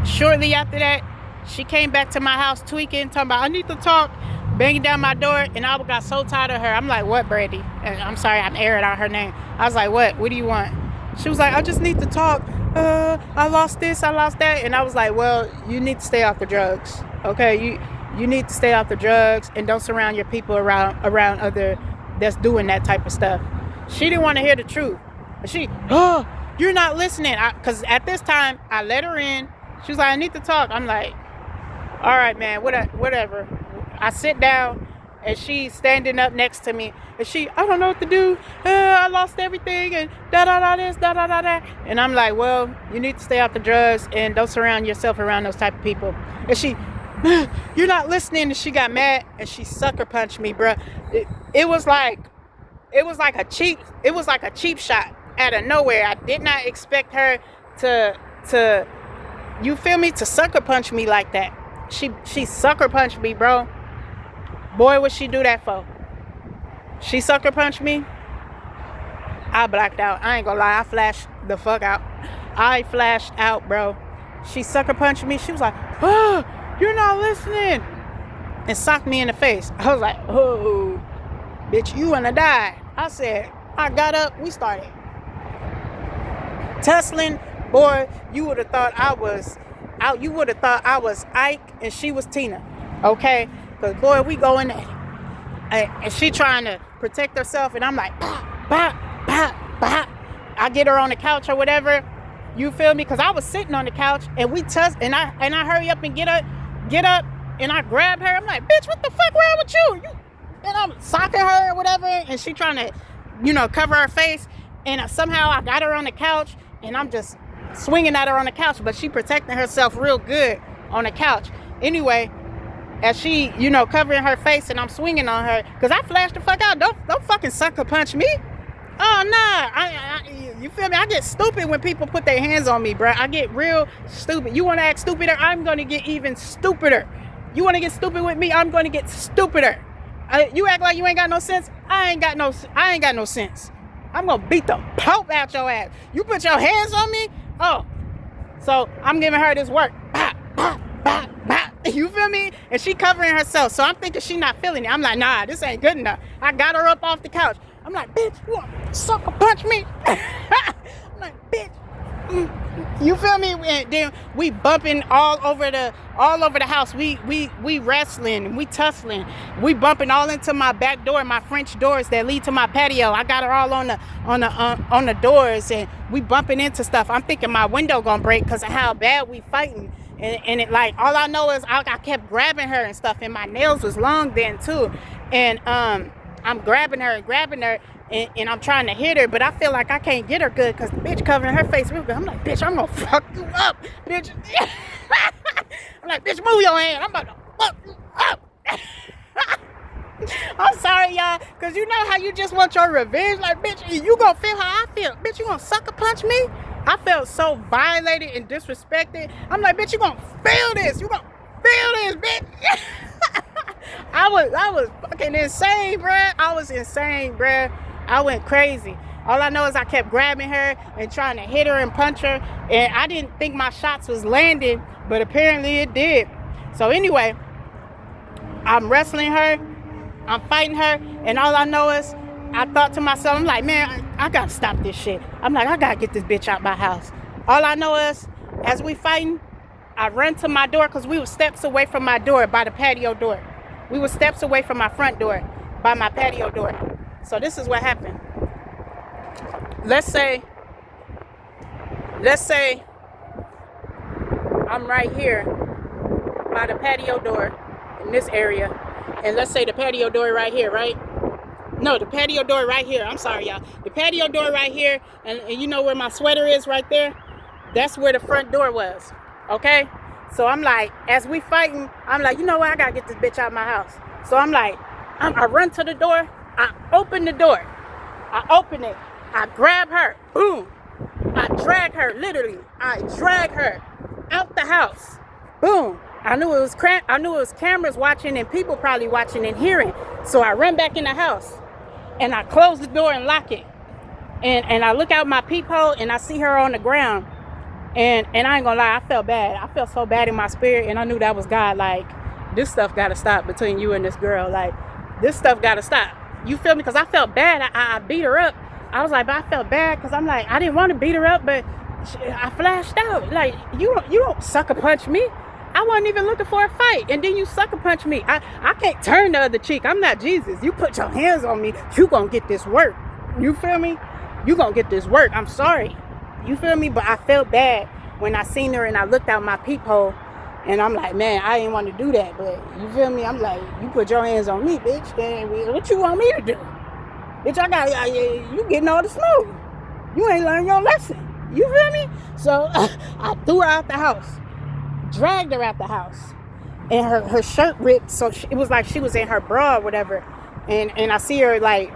B: shortly after that, she came back to my house tweaking, talking about, I need to talk, banging down my door, and I got so tired of her. I'm like, what, Brandy? And I'm sorry, I'm airing out her name. I was like, what do you want? She was like, I just need to talk. I lost this, I lost that. And I was like, well, you need to stay off the drugs. Okay, you need to stay off the drugs and don't surround your people around other that's doing that type of stuff. She didn't want to hear the truth. You're not listening. Because at this time, I let her in. She was like, I need to talk. I'm like, all right, man, whatever. I sit down and she's standing up next to me, and I don't know what to do. I lost everything, and da da da this, da da da da. And I'm like, well, you need to stay out the drugs and don't surround yourself around those type of people. And she, you're not listening. And she got mad and she sucker punched me, bruh. It was like a cheap shot out of nowhere. I did not expect her to you feel me, to sucker punch me like that. She sucker punched me, bro. Boy, what she do that for? She sucker punched me. I blacked out. I ain't gonna lie, I flashed the fuck out. I flashed out, bro. She sucker punched me. She was like, oh, you're not listening, and socked me in the face. I was like, oh, bitch, you wanna die. I said, I got up, we started tussling. Boy, you would have thought I was out. You would have thought I was Ike and she was Tina. Okay? Because, boy, we going at it. And she trying to protect herself. And I'm like, bah, bah, bah, bah. I get her on the couch or whatever. You feel me? Because I was sitting on the couch and we tussed. And I hurry up and get up. And I grab her. I'm like, bitch, what the fuck wrong with you? And I'm socking her or whatever. And she trying to, cover her face. And somehow I got her on the couch. And I'm just swinging at her on the couch, but she protecting herself real good on the couch. Anyway, as she, covering her face and I'm swinging on her, because I flashed the fuck out. Don't fucking sucker punch me. Oh, nah. You feel me? I get stupid when people put their hands on me, bro. I get real stupid. You want to act stupider? I'm going to get even stupider. You want to get stupid with me? I'm going to get stupider. You act like you ain't got no sense? I ain't got no sense. I'm going to beat the pope out your ass. You put your hands on me? Oh. So I'm giving her this work. Bah, bah, bah, bah. You feel me? And she covering herself. So I'm thinking she not feeling it. I'm like, nah, this ain't good enough. I got her up off the couch. I'm like, bitch, you want to sucker punch me? I'm like, bitch. You feel me? And then we bumping all over the house. We wrestling, we tussling, we bumping all into my back door, my French doors that lead to my patio. I got her all on the doors, and we bumping into stuff. I'm thinking my window gonna break because of how bad we fighting. And it, like, all I know is I kept grabbing her and stuff, and my nails was long then too. And I'm grabbing her, and I'm trying to hit her, but I feel like I can't get her good because the bitch covering her face real good. I'm like, bitch, I'm gonna fuck you up, bitch. I'm like, bitch, move your hand. I'm about to fuck you up. I'm sorry, y'all, because you know how you just want your revenge? Like, bitch, you gonna feel how I feel. Bitch, you gonna sucker punch me? I felt so violated and disrespected. I'm like, bitch, you gonna feel this. You gonna feel this, bitch. I was fucking insane, bruh. I was insane, bruh. I went crazy. All I know is I kept grabbing her and trying to hit her and punch her. And I didn't think my shots was landing, but apparently it did. So anyway, I'm wrestling her. I'm fighting her. And all I know is I thought to myself, I'm like, man, I gotta stop this shit. I'm like, I gotta get this bitch out my house. All I know is as we fighting, I run to my door because we were steps away from my door by the patio door. We were steps away from my front door by my patio door. So this is what happened. Let's say I'm right here by the patio door in this area. And let's say the patio door right here, right? No, the patio door right here. I'm sorry, y'all. The patio door right here. And you know where my sweater is right there? That's where the front door was. Okay? So I'm like, as we fighting, I'm like, you know what? I gotta get this bitch out of my house. So I'm like, I run to the door. I open the door. I open it. I grab her. Boom. I drag her, literally. I drag her out the house. Boom. I knew it was cameras watching and people probably watching and hearing. So I run back in the house and I close the door and lock it. And I look out my peephole and I see her on the ground. And I ain't gonna lie, I felt bad. I felt so bad in my spirit, and I knew that was God. Like, this stuff gotta stop between you and this girl. Like, this stuff gotta stop. You feel me? Because I felt bad. I beat her up. I was like, but I felt bad because I'm like, I didn't want to beat her up, but I flashed out. Like, you don't sucker punch me. I wasn't even looking for a fight, and then you sucker punch me. I can't turn the other cheek. I'm not Jesus. You put your hands on me, you gonna get this work. You feel me? You gonna get this work. I'm sorry. You feel me? But I felt bad when I seen her and I looked out my peephole
A: And I'm like, man, I ain't want to do that. But you feel me? I'm like, you put your hands on me, bitch. Then what you want me to do? Bitch, you getting all the smoke. You ain't learned your lesson. You feel me? So I threw her out the house, dragged her out the house, and her shirt ripped. So it was like she was in her bra or whatever. And I see her like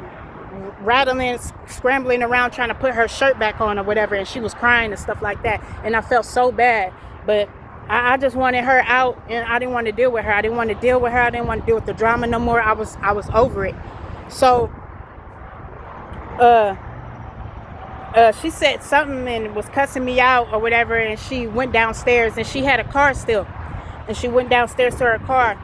A: rattling, scrambling around trying to put her shirt back on or whatever. And she was crying and stuff like that. And I felt so bad. But I just wanted her out, and I didn't want to deal with her. I didn't want to deal with her. I didn't want to deal with the drama no more. I was over it. So she said something and was cussing me out or whatever, and she went downstairs, and she had a car still, and she went downstairs to her car,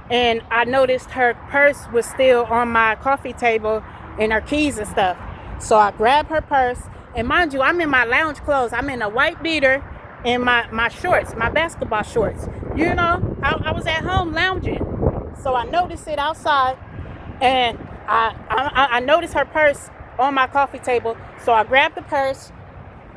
A: and I noticed her purse was still on my coffee table and her keys and stuff. So I grabbed her purse, and mind you, I'm in my lounge clothes. I'm in a white beater and my shorts, my basketball shorts. You know, I was at home lounging. So I noticed it outside, and I noticed her purse on my coffee table. So I grabbed the purse.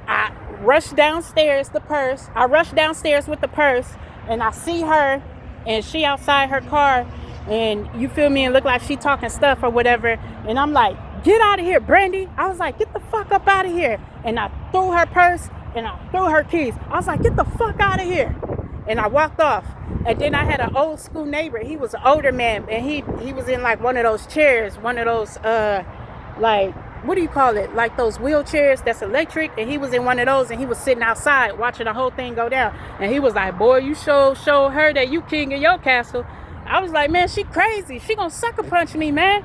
A: I rushed downstairs with the purse, and I see her, and she outside her car, and you feel me, and look like she talking stuff or whatever. And I'm like, get out of here, Brandy. I was like, get the fuck up out of here. And I threw her purse and I threw her keys. I was like, get the fuck out of here. And I walked off. And then I had an old school neighbor. He was an older man, and he was in like one of those chairs, one of those like, what do you call it? Like those wheelchairs that's electric. And he was in one of those, and he was sitting outside watching the whole thing go down. And he was like, boy, you show her that you king of your castle. I was like, man, she crazy. She gonna sucker punch me, man.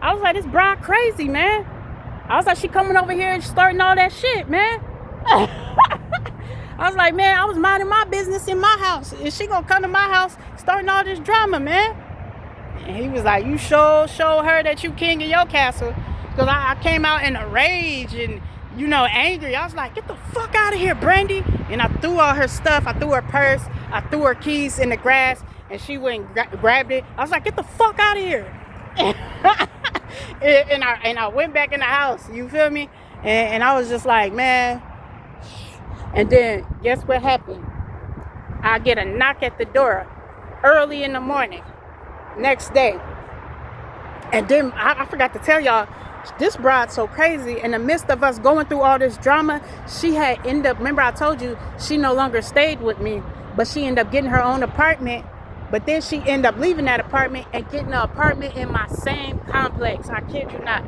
A: I was like, this broad crazy, man. I was like, she coming over here and starting all that shit, man. I was like, man, I was minding my business in my house. Is she gonna come to my house starting all this drama, man? And he was like, you show her that you king of your castle. Because I came out in a rage and, you know, angry. I was like, get the fuck out of here, Brandy. And I threw all her stuff. I threw her purse. I threw her keys in the grass. And she went and grabbed it. I was like, get the fuck out of here. and I went back in the house. You feel me? And I was just like, man. And then guess what happened? I get a knock at the door early in the morning next day. And then I forgot to tell y'all, this broad's so crazy. In the midst of us going through all this drama, she had ended up, remember I told you, she no longer stayed with me, but she ended up getting her own apartment. But then she ended up leaving that apartment and getting an apartment in my same complex. I kid you not.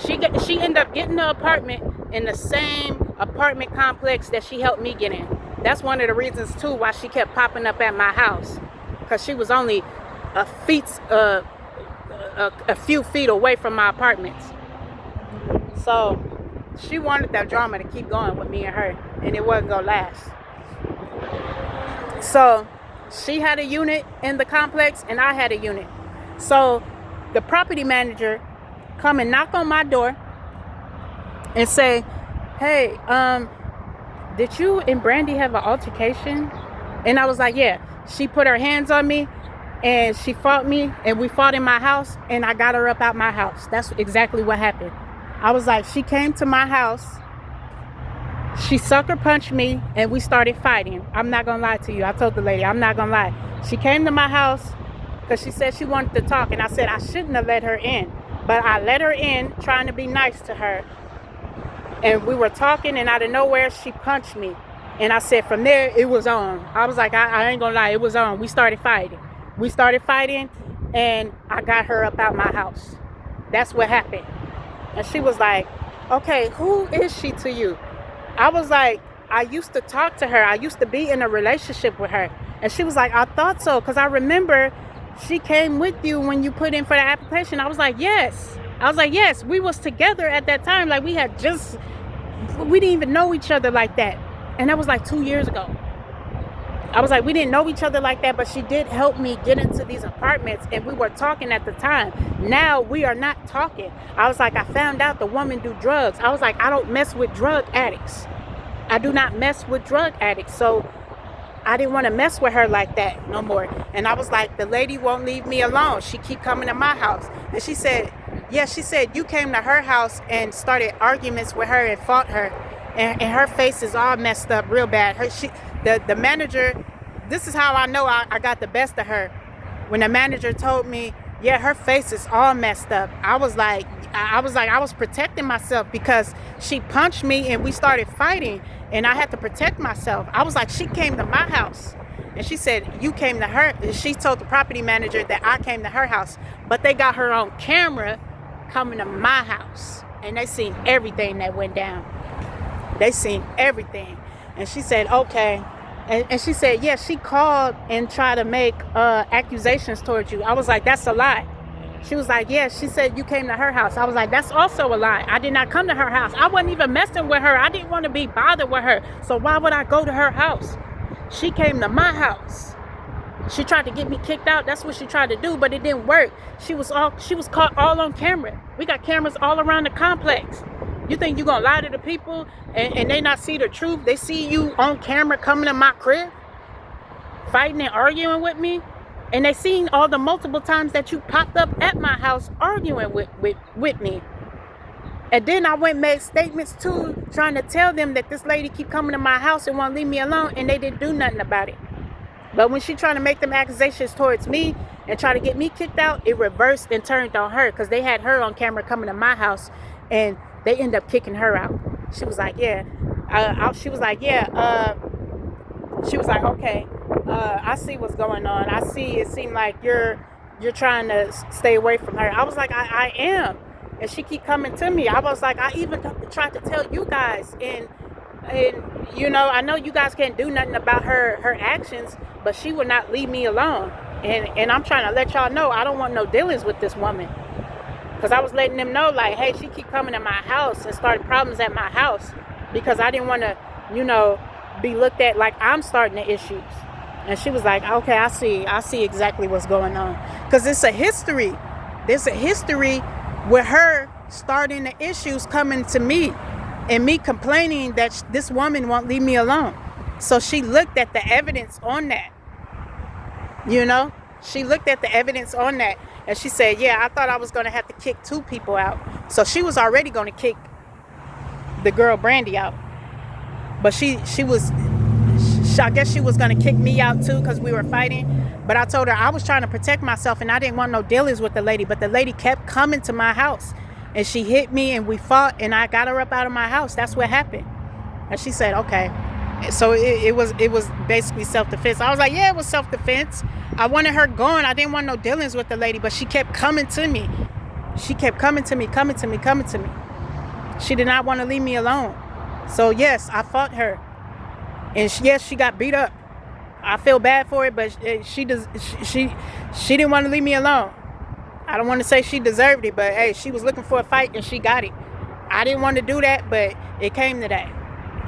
A: She ended up getting the apartment in the same apartment complex that she helped me get in. That's one of the reasons too why she kept popping up at my house, because she was only a few feet away from my apartments. So she wanted that drama to keep going with me and her, and it wasn't gonna last. So she had a unit in the complex and I had a unit. So the property manager come and knock on my door and say, hey, did you and Brandy have an altercation? And I was like, yeah. She put her hands on me and she fought me, and we fought in my house, and I got her up out my house. That's exactly what happened. I was like, she came to my house, she sucker punched me, and we started fighting. I'm not gonna lie to you. I told the lady, I'm not gonna lie. She came to my house because she said she wanted to talk, and I said I shouldn't have let her in. But I let her in trying to be nice to her. And we were talking, and out of nowhere, she punched me. And I said from there, it was on. I was like, I ain't gonna lie, it was on. We started fighting. And I got her up out my house. That's what happened. And she was like, okay, who is she to you? I was like, I used to talk to her. I used to be in a relationship with her. And she was like, I thought so, because I remember she came with you when you put in for the application. I was like, yes. We was together at that time. Like we didn't even know each other like that. And that was like 2 years ago. I was like, we didn't know each other like that, but she did help me get into these apartments, and we were talking at the time. Now we are not talking. I was like, I found out the woman do drugs. I was like, I don't mess with drug addicts. I do not mess with drug addicts. So I didn't want to mess with her like that no more. And I was like, the lady won't leave me alone. She keep coming to my house. And she said, you came to her house and started arguments with her and fought her. And her face is all messed up real bad. The manager
B: this is how I know I got the best of her. When the manager told me, yeah, her face is all messed up. I was like, I was protecting myself because she punched me and we started fighting and I had to protect myself. I was like, she came to my house and she said, you came to her. She told the property manager that I came to her house, but they got her on camera coming to my house and they seen everything that went down. They seen everything. And she said, okay. And she said, yeah, she called and tried to make accusations towards you. I was like, that's a lie. She was like, yeah, she said you came to her house. I was like, that's also a lie. I did not come to her house. I wasn't even messing with her. I didn't want to be bothered with her. So why would I go to her house? She came to my house. She tried to get me kicked out. That's what she tried to do, but it didn't work. She was caught all on camera. We got cameras all around the complex. You think you're going to lie to the people and they not see the truth? They see you on camera coming to my crib, fighting and arguing with me. And they seen all the multiple times that you popped up at my house arguing with me. And then I went and made statements too, trying to tell them that this lady keep coming to my house and won't leave me alone. And they didn't do nothing about it. But when she tried to make them accusations towards me and try to get me kicked out, it reversed and turned on her because they had her on camera coming to my house and they end up kicking her out. She was like, yeah. She was like, okay. I see what's going on. I see it seemed like you're trying to stay away from her. I was like, I am. And she keep coming to me. I was like, I even tried to tell you guys. And you know, I know you guys can't do nothing about her actions, but she would not leave me alone. And I'm trying to let y'all know I don't want no dealings with this woman. Because I was letting them know, like, hey, she keep coming to my house and starting problems at my house because I didn't want to, you know, be looked at like I'm starting the issues. And she was like, okay, I see exactly what's going on. Because it's a history. There's a history with her starting the issues coming to me and me complaining that this woman won't leave me alone. So she looked at the evidence on that. You know, she looked at the evidence on that. And she said, yeah, I thought I was going to have to kick 2 people out. So she was already going to kick the girl Brandy out. But I guess she was going to kick me out too because we were fighting. But I told her I was trying to protect myself and I didn't want no dealings with the lady. But the lady kept coming to my house and she hit me and we fought and I got her up out of my house. That's what happened. And she said, okay. So it was basically self-defense. I was like, yeah, it was self-defense. I wanted her gone. I didn't want no dealings with the lady, but she kept coming to me. She kept coming to me. She did not want to leave me alone. So yes, I fought her. And yes, she got beat up. I feel bad for it, but she didn't want to leave me alone. I don't want to say she deserved it, but hey, she was looking for a fight and she got it. I didn't want to do that, but it came to that.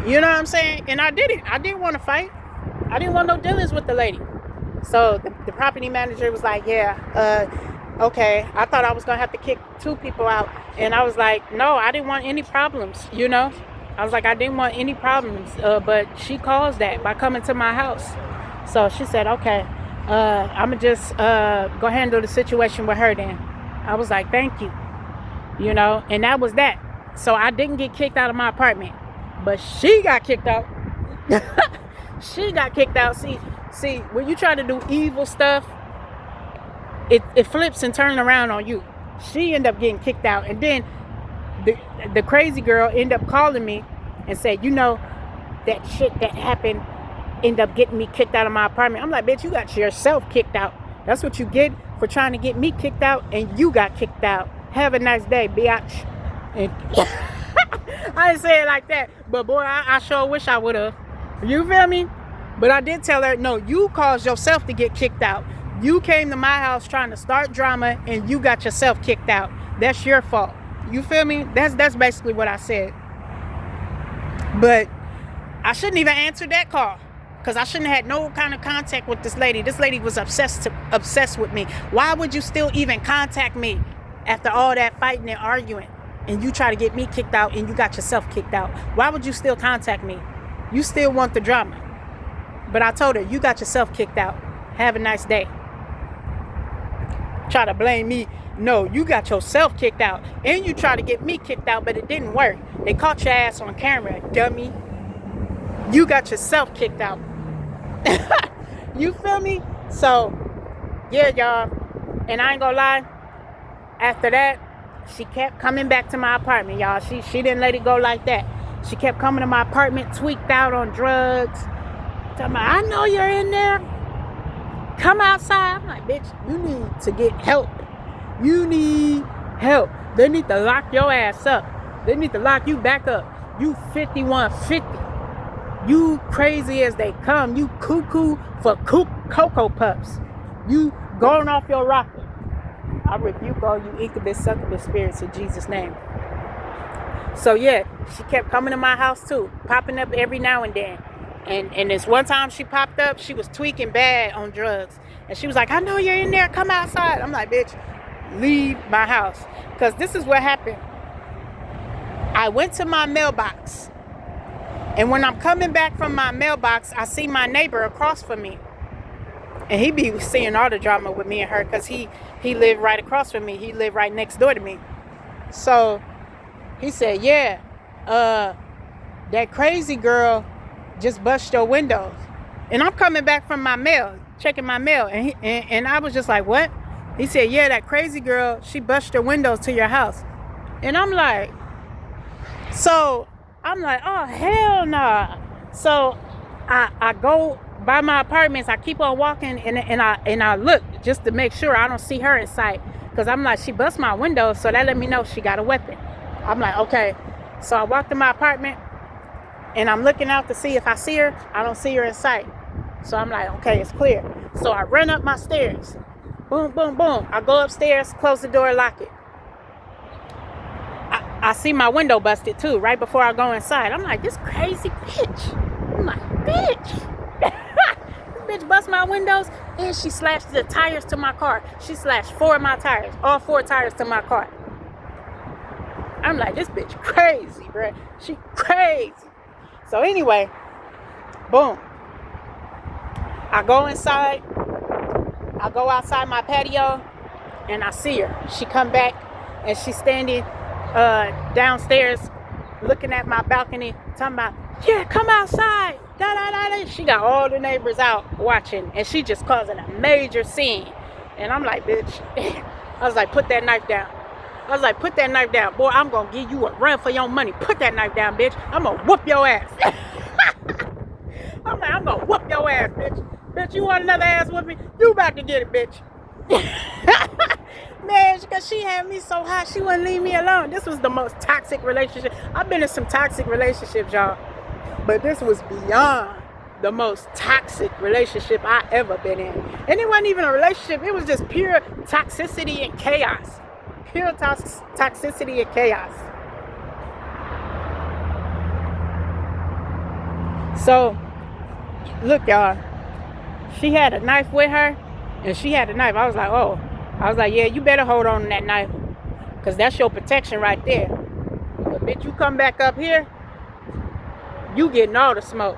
B: You know what I'm saying? And I did it. I didn't want to fight. I didn't want no dealings with the lady. So the property manager was like, yeah, okay. I thought I was going to have to kick 2 people out. And I was like, no, I didn't want any problems, you know? I was like, I didn't want any problems. But she caused that by coming to my house. So she said, okay, I'm going to just go handle the situation with her then. I was like, thank you. You know, and that was that. So I didn't get kicked out of my apartment. But she got kicked out. She got kicked out. See, when you try to do evil stuff, it flips and turns around on you. She ended up getting kicked out. And then the crazy girl ended up calling me and said, you know, that shit that happened ended up getting me kicked out of my apartment. I'm like, bitch, you got yourself kicked out. That's what you get for trying to get me kicked out, and you got kicked out. Have a nice day, bitch. And I didn't say it like that, but boy, I sure wish I would have. You feel me? But I did tell her, no, you caused yourself to get kicked out. You came to my house trying to start drama and you got yourself kicked out. That's your fault. You feel me? That's basically what I said. But I shouldn't even answer that call because I shouldn't have had no kind of contact with this lady. This lady was obsessed with me. Why would you still even contact me after all that fighting and arguing? And you try to get me kicked out and you got yourself kicked out. Why would you still contact me? You still want the drama. But I told her, you got yourself kicked out. Have a nice day. Try to blame me. No, you got yourself kicked out. And you try to get me kicked out, but it didn't work. They caught your ass on camera, dummy. You got yourself kicked out. You feel me? So, yeah, y'all. And I ain't gonna lie, after that, she kept coming back to my apartment, y'all. She didn't let it go like that. She kept coming to my apartment, tweaked out on drugs. Talking about, I know you're in there. Come outside. I'm like, bitch, you need to get help. You need help. They need to lock your ass up. They need to lock you back up. You 5150. You crazy as they come. You cuckoo for Cocoa Puffs. You going off your rocker. I rebuke all you incubus, succubus spirits in Jesus' name. So yeah, she kept coming to my house too, popping up every now and then. And this one time she popped up, she was tweaking bad on drugs. And she was like, I know you're in there, come outside. I'm like, bitch, leave my house. Because this is what happened. I went to my mailbox. And when I'm coming back from my mailbox, I see my neighbor across from me. And he be seeing all the drama with me and her because he lived right across from me. He lived right next door to me. So he said, yeah, that crazy girl just bust your windows. And I'm coming back from my mail, checking my mail. And I was just like, what? He said, yeah, that crazy girl, she bust your windows to your house. And I'm like, oh, hell nah. So I go by my apartments. I keep on walking and I look just to make sure I don't see her in sight. Because I'm like, she bust my window, so that let me know she got a weapon. I'm like, okay. So I walk to my apartment and I'm looking out to see if I see her. I don't see her in sight. So I'm like, okay, it's clear. So I run up my stairs. Boom, boom, boom. I go upstairs, close the door, lock it. I see my window busted too, right before I go inside. I'm like, this crazy bitch. I'm like, bitch. This bitch bust my windows and she slashed the tires to my car. She slashed 4 of my tires, all 4 tires to my car. I'm like, this bitch crazy, bruh. She crazy. So anyway, boom. I go inside. I go outside my patio and I see her. She come back and she's standing downstairs looking at my balcony talking about, yeah, come outside. Da, da, da, da. She got all the neighbors out watching and she just causing a major scene. And I'm like, bitch. I was like, put that knife down. I was like, put that knife down. Boy, I'm going to give you a run for your money. Put that knife down, bitch. I'm going to whoop your ass. I'm like, I'm going to whoop your ass, bitch. Bitch, you want another ass whooping? You about to get it, bitch. Man, because she had me so hot, she wouldn't leave me alone. This was the most toxic relationship. I've been in some toxic relationships, y'all. But this was beyond the most toxic relationship I ever been in. And it wasn't even a relationship. It was just pure toxicity and chaos. Pure toxicity and chaos. So, look, y'all. She had a knife with her. And she had a knife. I was like, oh. I was like, yeah, you better hold on to that knife. Because that's your protection right there. But bitch, you come back up here, you getting all the smoke.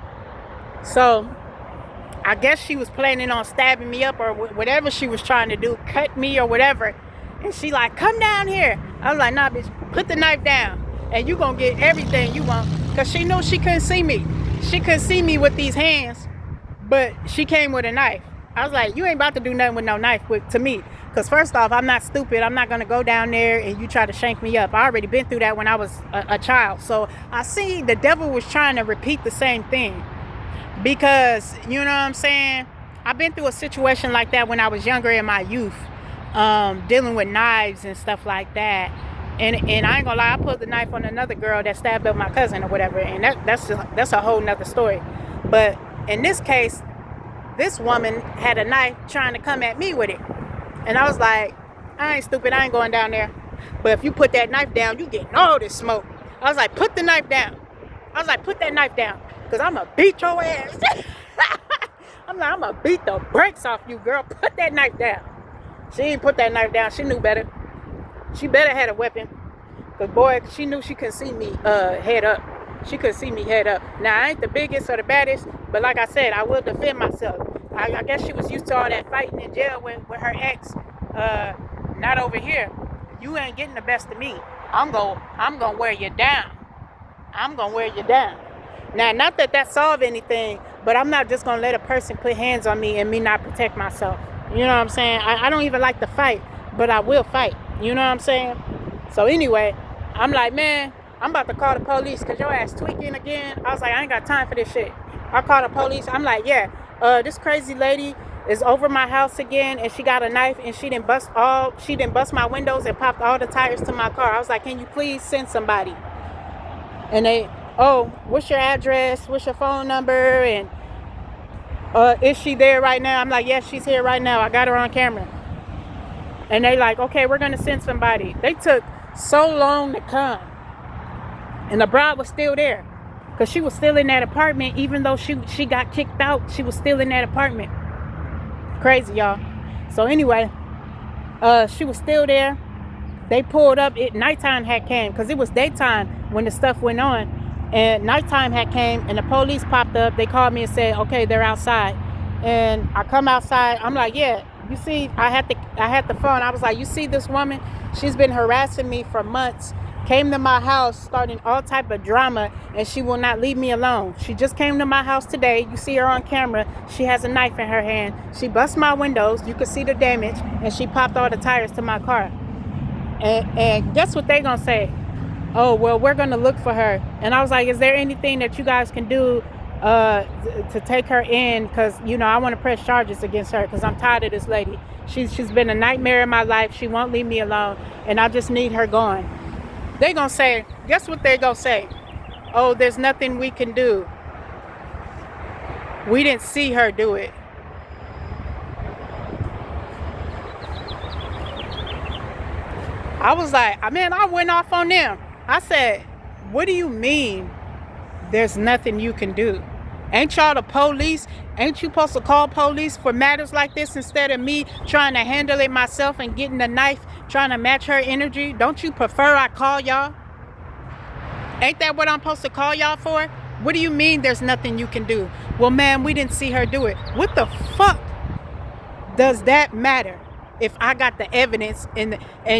B: So, I guess she was planning on stabbing me up or whatever she was trying to do. Cut me or whatever. And she like, come down here. I was like, nah, bitch, put the knife down. And you gonna get everything you want. Because she knew she couldn't see me. She couldn't see me with these hands. But she came with a knife. I was like, you ain't about to do nothing with no knife to me. Because first off, I'm not stupid. I'm not going to go down there and you try to shank me up. I already been through that when I was a child. So I see the devil was trying to repeat the same thing. Because, you know what I'm saying? I've been through a situation like that when I was younger in my youth. Dealing with knives and stuff like that. And I ain't going to lie, I pulled the knife on another girl that stabbed up my cousin or whatever. And that's a whole nother story. But in this case, this woman had a knife trying to come at me with it. And I was like, I ain't stupid. I ain't going down there. But if you put that knife down, you getting all this smoke. I was like, put the knife down. I was like, put that knife down. Because I'm going to beat your ass. I'm like, I'm going to beat the brakes off you, girl. Put that knife down. She didn't put that knife down. She knew better. She better had a weapon. Because, boy, she knew she couldn't see me head up. She couldn't see me head up. Now, I ain't the biggest or the baddest. But like I said, I will defend myself. I guess she was used to all that fighting in jail with her ex. Not over here. You ain't getting the best of me. I'm gonna wear you down. I'm gonna wear you down. Now, not that that solve anything, but I'm not just gonna let a person put hands on me and me not protect myself. You know what I'm saying? I don't even like to fight, but I will fight. You know what I'm saying? So anyway, I'm like, man, I'm about to call the police because your ass tweaking again. I was like, I ain't got time for this shit. I called the police. I'm like, yeah, this crazy lady is over my house again, and she got a knife, and she didn't bust my windows and popped all the tires to my car. I was like, can you please send somebody? And they, oh, what's your address? What's your phone number? And is she there right now? I'm like, yes, she's here right now. I got her on camera. And they like, okay, we're gonna send somebody. They took so long to come, and the bride was still there, because she was still in that apartment. Even though she got kicked out, she was still in that apartment. Crazy, y'all. So anyway, she was still there. They pulled up. Nighttime had came, because it was daytime when the stuff went on, and nighttime had came, and the police popped up. They called me and said, okay, they're outside. And I come outside. I'm like, yeah, you see, I had the phone. I was like, you see this woman? She's been harassing me for months. Came to my house, starting all type of drama, and she will not leave me alone. She just came to my house today. You see her on camera. She has a knife in her hand. She bust my windows. You can see the damage, and she popped all the tires to my car. And guess what they gonna say? Oh, well, we're gonna look for her. And I was like, is there anything that you guys can do to take her in? Because, you know, I want to press charges against her, because I'm tired of this lady. She's been a nightmare in my life. She won't leave me alone, and I just need her gone. They gonna say, guess what they gonna say? Oh, there's nothing we can do. We didn't see her do it. I was like, man, I went off on them. I said, what do you mean there's nothing you can do? Ain't y'all the police? Ain't you supposed to call police for matters like this instead of me trying to handle it myself and getting the knife, trying to match her energy? Don't you prefer I call y'all? Ain't that what I'm supposed to call y'all for? What do you mean there's nothing you can do? Well, man, we didn't see her do it. What the fuck does that matter? If I got the evidence and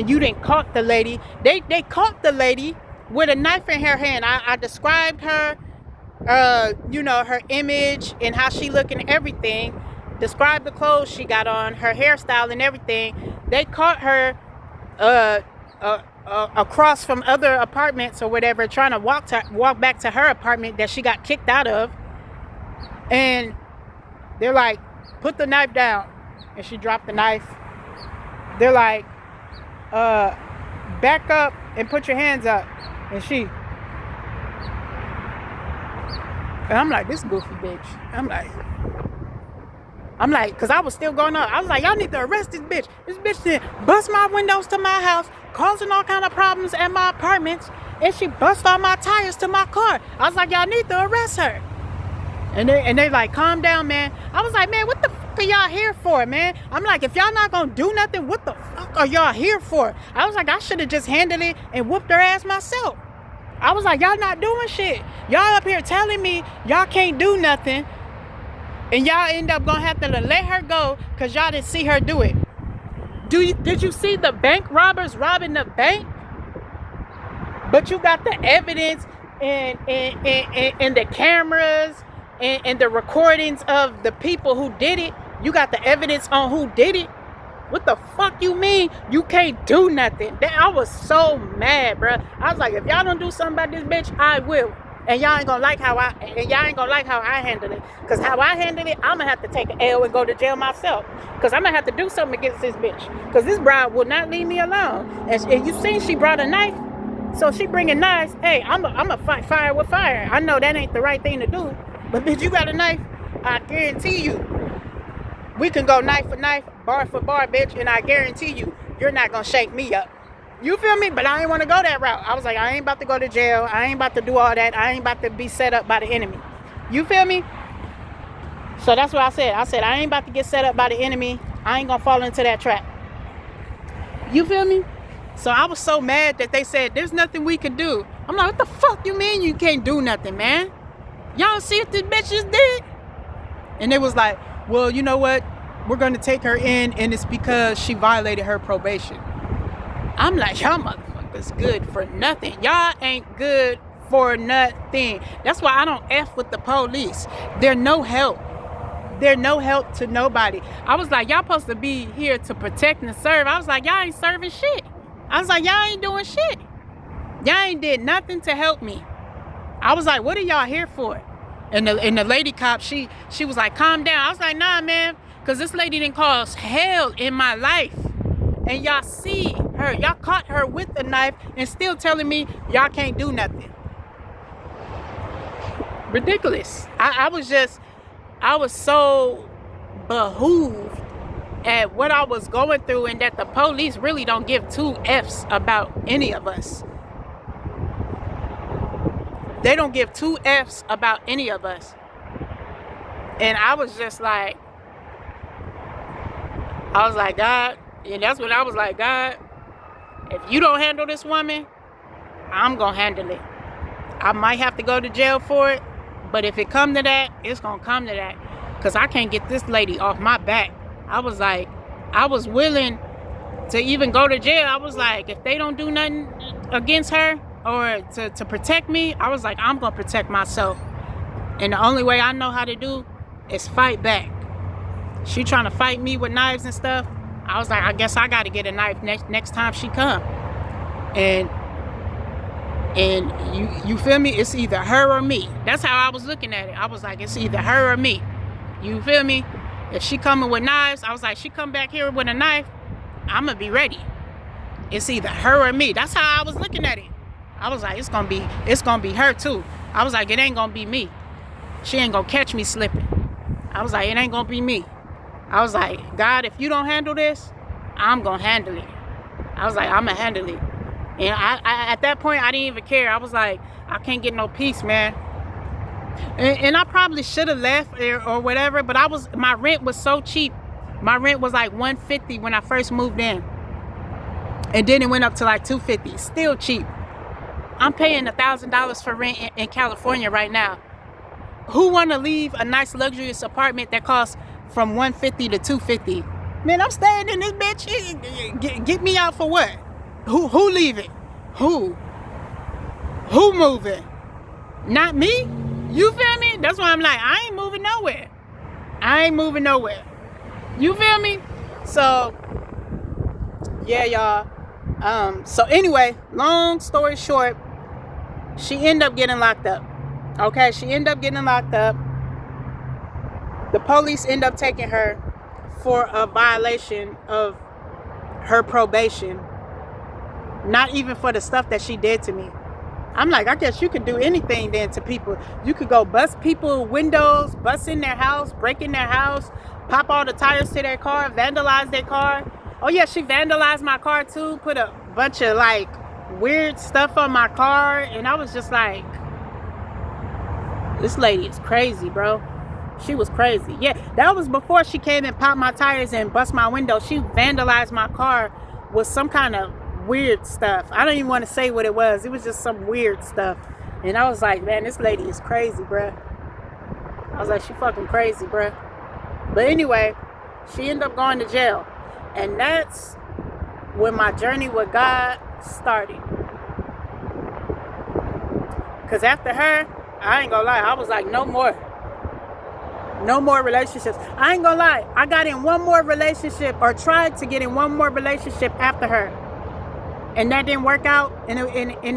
B: you didn't caught the lady, they caught the lady with a knife in her hand. I described her, you know, her image and how she looked and everything. Described the clothes she got on, her hairstyle and everything. They caught her across from other apartments or whatever, trying to walk back to her apartment that she got kicked out of. And they're like, put the knife down. And she dropped the knife. They're like, back up and put your hands up. And I'm like, this goofy bitch. I'm like, because I was still going up. I was like, y'all need to arrest this bitch. This bitch did bust my windows to my house, causing all kind of problems at my apartments, and she bust all my tires to my car. I was like, y'all need to arrest her. And they like, calm down, man. I was like, man, what the fuck are y'all here for, man? I'm like, if y'all not gonna do nothing, what the fuck are y'all here for? I was like, I should have just handled it and whooped her ass myself. I was like, y'all not doing shit. Y'all up here telling me y'all can't do nothing, and y'all end up gonna have to let her go because y'all didn't see her do it. Did you see the bank robbers robbing the bank? But you got the evidence and the cameras and the recordings of the people who did it. You got the evidence on who did it. What the fuck you mean you can't do nothing? I was so mad, bro. I was like, if y'all don't do something about this bitch, I will. And y'all ain't gonna like how I handle it. Cause how I handle it, I'm gonna have to take an L and go to jail myself. Cause I'm gonna have to do something against this bitch. Cause this bride will not leave me alone. And you seen she brought a knife. So she bringing knives. Hey, I'm a fight fire with fire. I know that ain't the right thing to do. But bitch, you got a knife. I guarantee you, we can go knife for knife, bar for bar, bitch. And I guarantee you, you're not gonna shake me up. You feel me? But I ain't want to go that route. I was like, I ain't about to go to jail. I ain't about to do all that. I ain't about to be set up by the enemy. You feel me? So that's what I said. I said, I ain't about to get set up by the enemy. I ain't gonna fall into that trap. You feel me? So I was so mad that they said, there's nothing we can do. I'm like, what the fuck you mean you can't do nothing, man? Y'all see what this bitch just did? And it was like, well, you know what? We're gonna take her in, and it's because she violated her probation. I'm like, y'all motherfuckers good for nothing. Y'all ain't good for nothing. That's why I don't F with the police. They're no help. They're no help to nobody. I was like, y'all supposed to be here to protect and serve. I was like, y'all ain't serving shit. I was like, y'all ain't doing shit. Y'all ain't did nothing to help me. I was like, what are y'all here for? And the lady cop, she was like, calm down. I was like, nah, man, because this lady didn't cause hell in my life. And y'all see her. Y'all caught her with a knife and still telling me y'all can't do nothing. Ridiculous. I was so behooved at what I was going through, and that the police really don't give two F's about any of us. They don't give two F's about any of us. And I was just like, God, and that's when I was like, God, if you don't handle this woman, I'm going to handle it. I might have to go to jail for it, but if it come to that, it's going to come to that. Because I can't get this lady off my back. I was like, I was willing to even go to jail. I was like, if they don't do nothing against her or to protect me, I was like, I'm going to protect myself. And the only way I know how to do is fight back. She trying to fight me with knives and stuff. I was like, I guess I got to get a knife next time she come. And you feel me? It's either her or me. That's how I was looking at it. I was like, it's either her or me. You feel me? If she coming with knives, I was like, she come back here with a knife, I'm going to be ready. It's either her or me. That's how I was looking at it. I was like, it's gonna be her too. I was like, it ain't gonna be me. She ain't gonna catch me slipping. I was like, it ain't gonna be me. I was like, God, if you don't handle this, I'm gonna handle it. I was like, I'm gonna handle it. And I at that point, I didn't even care. I was like, I can't get no peace, man. And I probably should have left or whatever, but my rent was so cheap. My rent was like $150 when I first moved in. And then it went up to like $250. Still cheap. I'm paying $1,000 for rent in California right now. Who want to leave a nice luxurious apartment that costs from $150 to $250? Man, I'm staying in this bitch. Get me out for what? Who leaving? Who moving? Not me? You feel me? That's why I'm like, I ain't moving nowhere. I ain't moving nowhere. You feel me? So, yeah, y'all. So anyway, long story short, she ended up getting locked up. Okay, she ended up getting locked up. The police end up taking her for a violation of her probation. Not even for the stuff that she did to me. I'm like, I guess you could do anything then to people. You could go bust people windows, bust in their house, break in their house, pop all the tires to their car, vandalize their car. Oh yeah, she vandalized my car too, put a bunch of like weird stuff on my car, and I was just like, this lady is crazy, bro. She was crazy. Yeah, that was before she came and popped my tires and bust my window. She vandalized my car with some kind of weird stuff. I don't even want to say what it was. It was just some weird stuff. And I was like, man, this lady is crazy, bruh. I was like, she fucking crazy, bruh. But anyway, she ended up going to jail. And that's when my journey with God started. Because after her, I ain't gonna lie, I was like, no more relationships. I ain't gonna lie, I got in one more relationship, or tried to get in one more relationship after her. And that didn't work out, and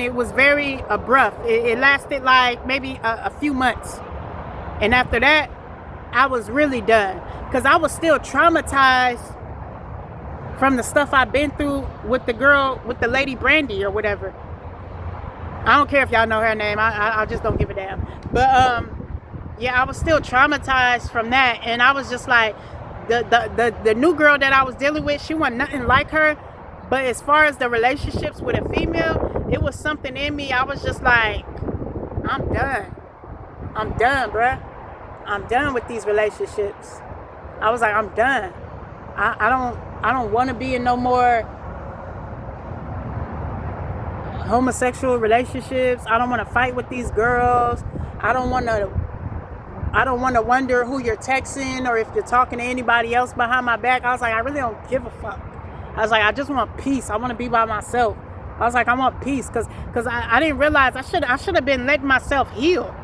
B: it was very abrupt. It lasted like maybe a few months. And after that, I was really done. Because I was still traumatized from the stuff I've been through with the girl, with the lady Brandy or whatever. I don't care if y'all know her name. I just don't give a damn. But yeah, I was still traumatized from that. And I was just like, the new girl that I was dealing with, she wasn't nothing like her. But as far as the relationships with a female, it was something in me. I was just like, I'm done. I'm done, bruh. I'm done with these relationships. I was like, I'm done. I don't want to be in no more homosexual relationships. I don't want to fight with these girls. I don't want to wonder who you're texting or if you're talking to anybody else behind my back. I was like, I really don't give a fuck. I was like, I just want peace. I want to be by myself. I was like, I want peace, because I didn't realize I should have been letting myself heal.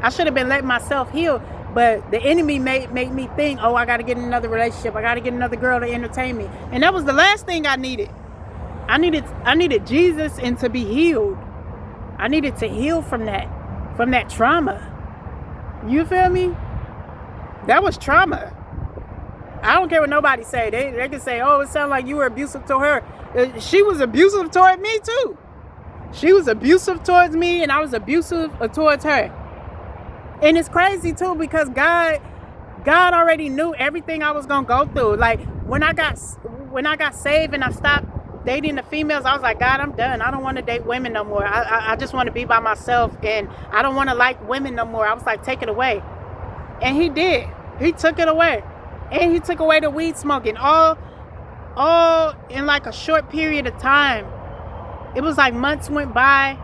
B: I should have been letting myself heal, but the enemy made me think, oh, I got to get in another relationship. I got to get another girl to entertain me, and that was the last thing I needed. I needed Jesus and to be healed. I needed to heal from that trauma. You feel me? That was trauma. I don't care what nobody say. They can say, oh, it sounds like you were abusive to her. She was abusive toward me too. She was abusive towards me, and I was abusive towards her. And it's crazy too, because God already knew everything I was gonna go through. Like when I got saved and I stopped dating the females, I was like, God, I'm done. I don't want to date women no more. I just want to be by myself, and I don't want to like women no more. I was like, take it away. And he did. He took it away. And he took away the weed smoking, all in like a short period of time. It was like months went by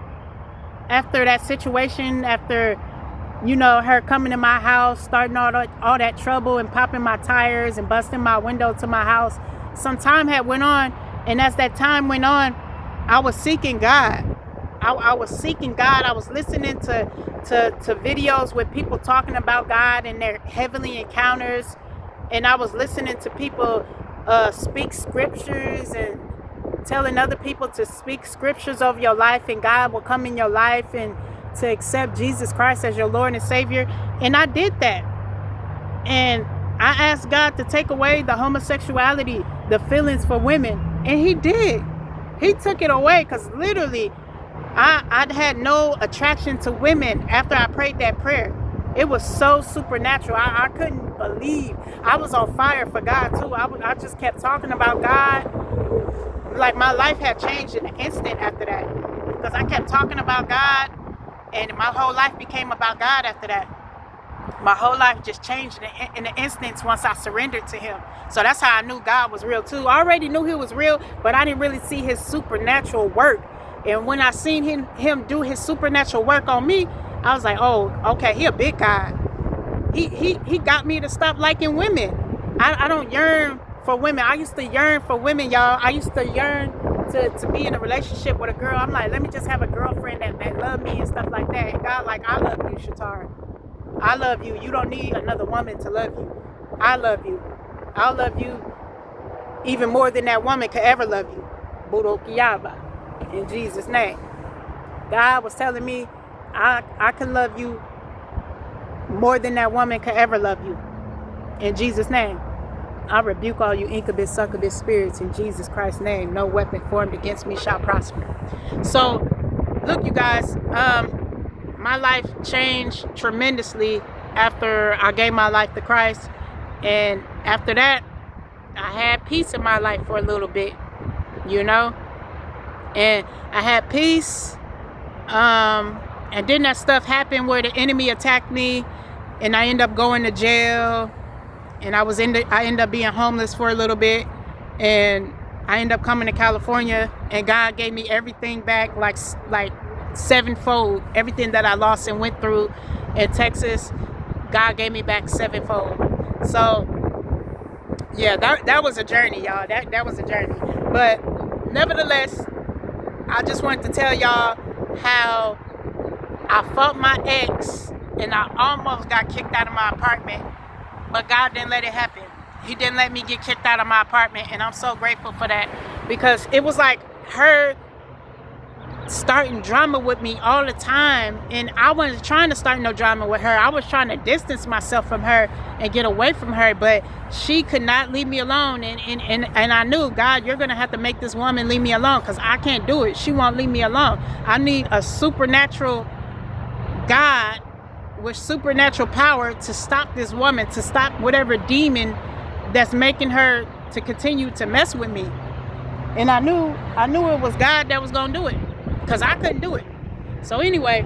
B: after that situation, after, you know, her coming to my house, starting all that trouble and popping my tires and busting my window to my house. Some time had went on, and as that time went on, I was seeking God. I was seeking God. I was listening to videos with people talking about God and their heavenly encounters. And I was listening to people speak scriptures and telling other people to speak scriptures over your life, and God will come in your life, and to accept Jesus Christ as your Lord and Savior. And I did that. And I asked God to take away the homosexuality, the feelings for women. And he did. He took it away, because literally I had no attraction to women after I prayed that prayer. It was so supernatural. I couldn't believe. I was on fire for God too. I just kept talking about God. Like my life had changed in an instant after that, because I kept talking about God, and my whole life became about God after that. My whole life just changed in an instant once I surrendered to him. So that's how I knew God was real too. I already knew he was real, but I didn't really see his supernatural work. And when I seen him do his supernatural work on me, I was like, oh, okay, he a big God. He got me to stop liking women. I don't yearn for women. I used to yearn for women, y'all. I used to yearn to be in a relationship with a girl. I'm like, let me just have a girlfriend that love me and stuff like that. And God, like, I love you, Shatara. I love you. You don't need another woman to love you. I love you. I'll love you even more than that woman could ever love you. Budokiyaba. In Jesus' name. God was telling me I can love you more than that woman could ever love you. In Jesus' name. I rebuke all you incubus, succubus spirits in Jesus Christ's name. No weapon formed against me shall prosper. So, look, you guys, my life changed tremendously after I gave my life to Christ. And after that, I had peace in my life for a little bit, you know? And I had peace. And then that stuff happened where the enemy attacked me, and I ended up going to jail. And I ended up being homeless for a little bit, and I ended up coming to California, and God gave me everything back, like sevenfold. Everything that I lost and went through in Texas, God gave me back sevenfold. So yeah, that was a journey, y'all. That was a journey. But nevertheless, I just wanted to tell y'all how I fought my ex, and I almost got kicked out of my apartment. But God didn't let it happen. He didn't let me get kicked out of my apartment. And I'm so grateful for that, because it was like her starting drama with me all the time. And I wasn't trying to start no drama with her. I was trying to distance myself from her and get away from her. But she could not leave me alone. And I knew, God, you're going to have to make this woman leave me alone, because I can't do it. She won't leave me alone. I need a supernatural God with supernatural power to stop this woman, to stop whatever demon that's making her to continue to mess with me. And I knew it was God that was gonna do it, because I couldn't do it. So anyway,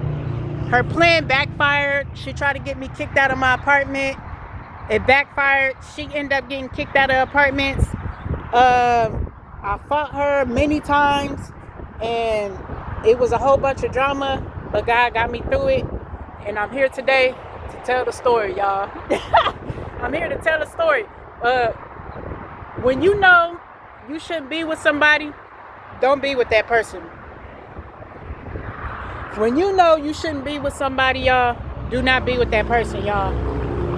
B: her plan backfired. She tried to get me kicked out of my apartment. It backfired. She ended up getting kicked out of apartments. I fought her many times, and it was a whole bunch of drama, but God got me through it. And I'm here today to tell the story, y'all. I'm here to tell the story. When you know you shouldn't be with somebody, don't be with that person. When you know you shouldn't be with somebody, y'all, do not be with that person, y'all.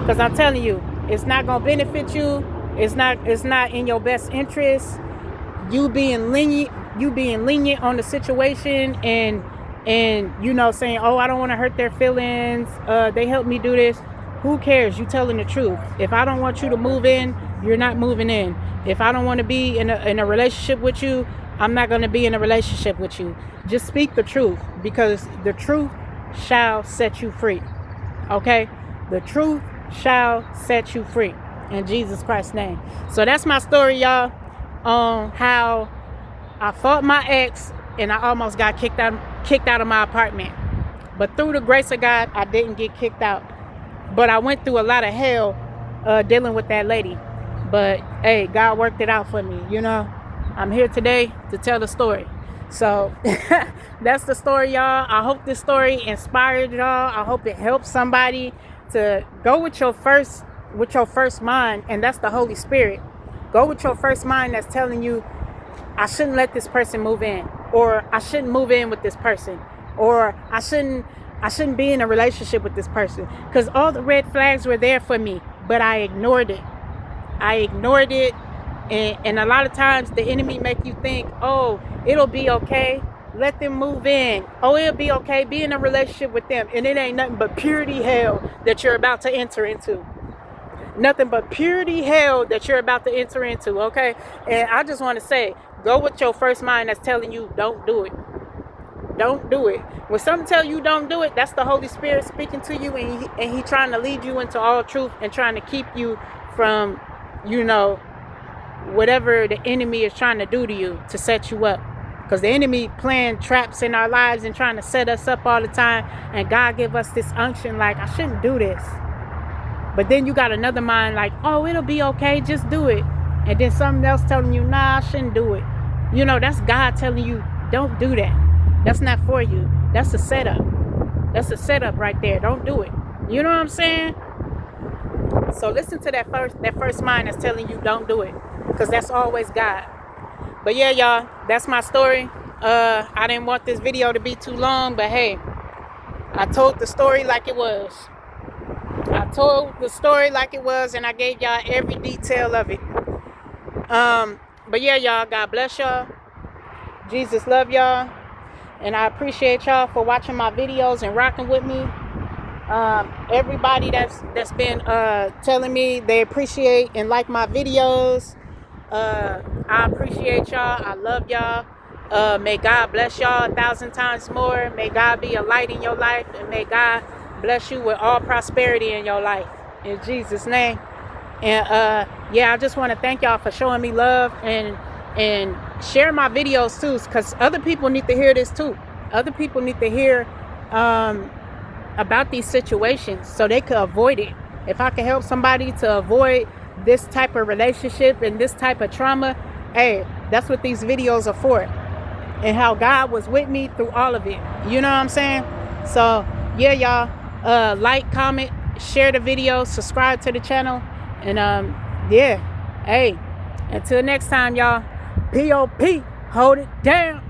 B: Because I'm telling you, it's not going to benefit you. It's not in your best interest. You being lenient on the situation and saying, oh, I don't want to hurt their feelings. They helped me do this. Who cares? You telling the truth. If I don't want you to move in, you're not moving in. If I don't want to be in a relationship with you, I'm not going to be in a relationship with you. Just speak the truth, because the truth shall set you free. Okay? The truth shall set you free in Jesus Christ's name. So that's my story, y'all, on how I fought my ex and I almost got kicked out of my apartment. But through the grace of God, I didn't get kicked out. But I went through a lot of hell dealing with that lady. But hey, God worked it out for me, I'm here today to tell the story. So that's the story, y'all. I hope this story inspired y'all. I hope it helps somebody to go with your first mind, and that's the Holy Spirit. Go with your first mind that's telling you, I shouldn't let this person move in, or I shouldn't move in with this person, or I shouldn't be in a relationship with this person, because all the red flags were there for me, but I ignored it. And a lot of times the enemy make you think, oh, it'll be okay. Let them move in. Oh, it'll be okay. Be in a relationship with them. And it ain't nothing but purity hell that you're about to enter into. Nothing but purity hell that you're about to enter into, okay? And I just want to say, go with your first mind that's telling you don't do it. Don't do it. When something tell you don't do it, that's the Holy Spirit speaking to you, and he trying to lead you into all truth and trying to keep you from, whatever the enemy is trying to do to you to set you up. Because the enemy playing traps in our lives and trying to set us up all the time. And God give us this unction like, I shouldn't do this. But then you got another mind like, oh, it'll be okay, just do it. And then something else telling you, nah, I shouldn't do it. That's God telling you, don't do that. That's not for you. That's a setup. That's a setup right there. Don't do it. You know what I'm saying? So listen to that first mind that's telling you don't do it, because that's always God. But yeah, y'all, that's my story. I didn't want this video to be too long, but hey, I told the story like it was. And I gave y'all every detail of it. But yeah, y'all, God bless y'all. Jesus love y'all. And I appreciate y'all for watching my videos and rocking with me. Everybody that's been telling me they appreciate and like my videos, I appreciate y'all. I love y'all. May God bless y'all 1,000 times more. May God be a light in your life, and may God bless you with all prosperity in your life, in Jesus' name. And I just want to thank y'all for showing me love and share my videos too, because other people need to hear this too. Other people need to hear about these situations so they could avoid it. If I can help somebody to avoid this type of relationship and this type of trauma, hey, that's what these videos are for. And how God was with me through all of it. You know what I'm saying? So yeah, y'all, like, comment, share the video, subscribe to the channel, and hey, until next time, y'all, POP, hold it down.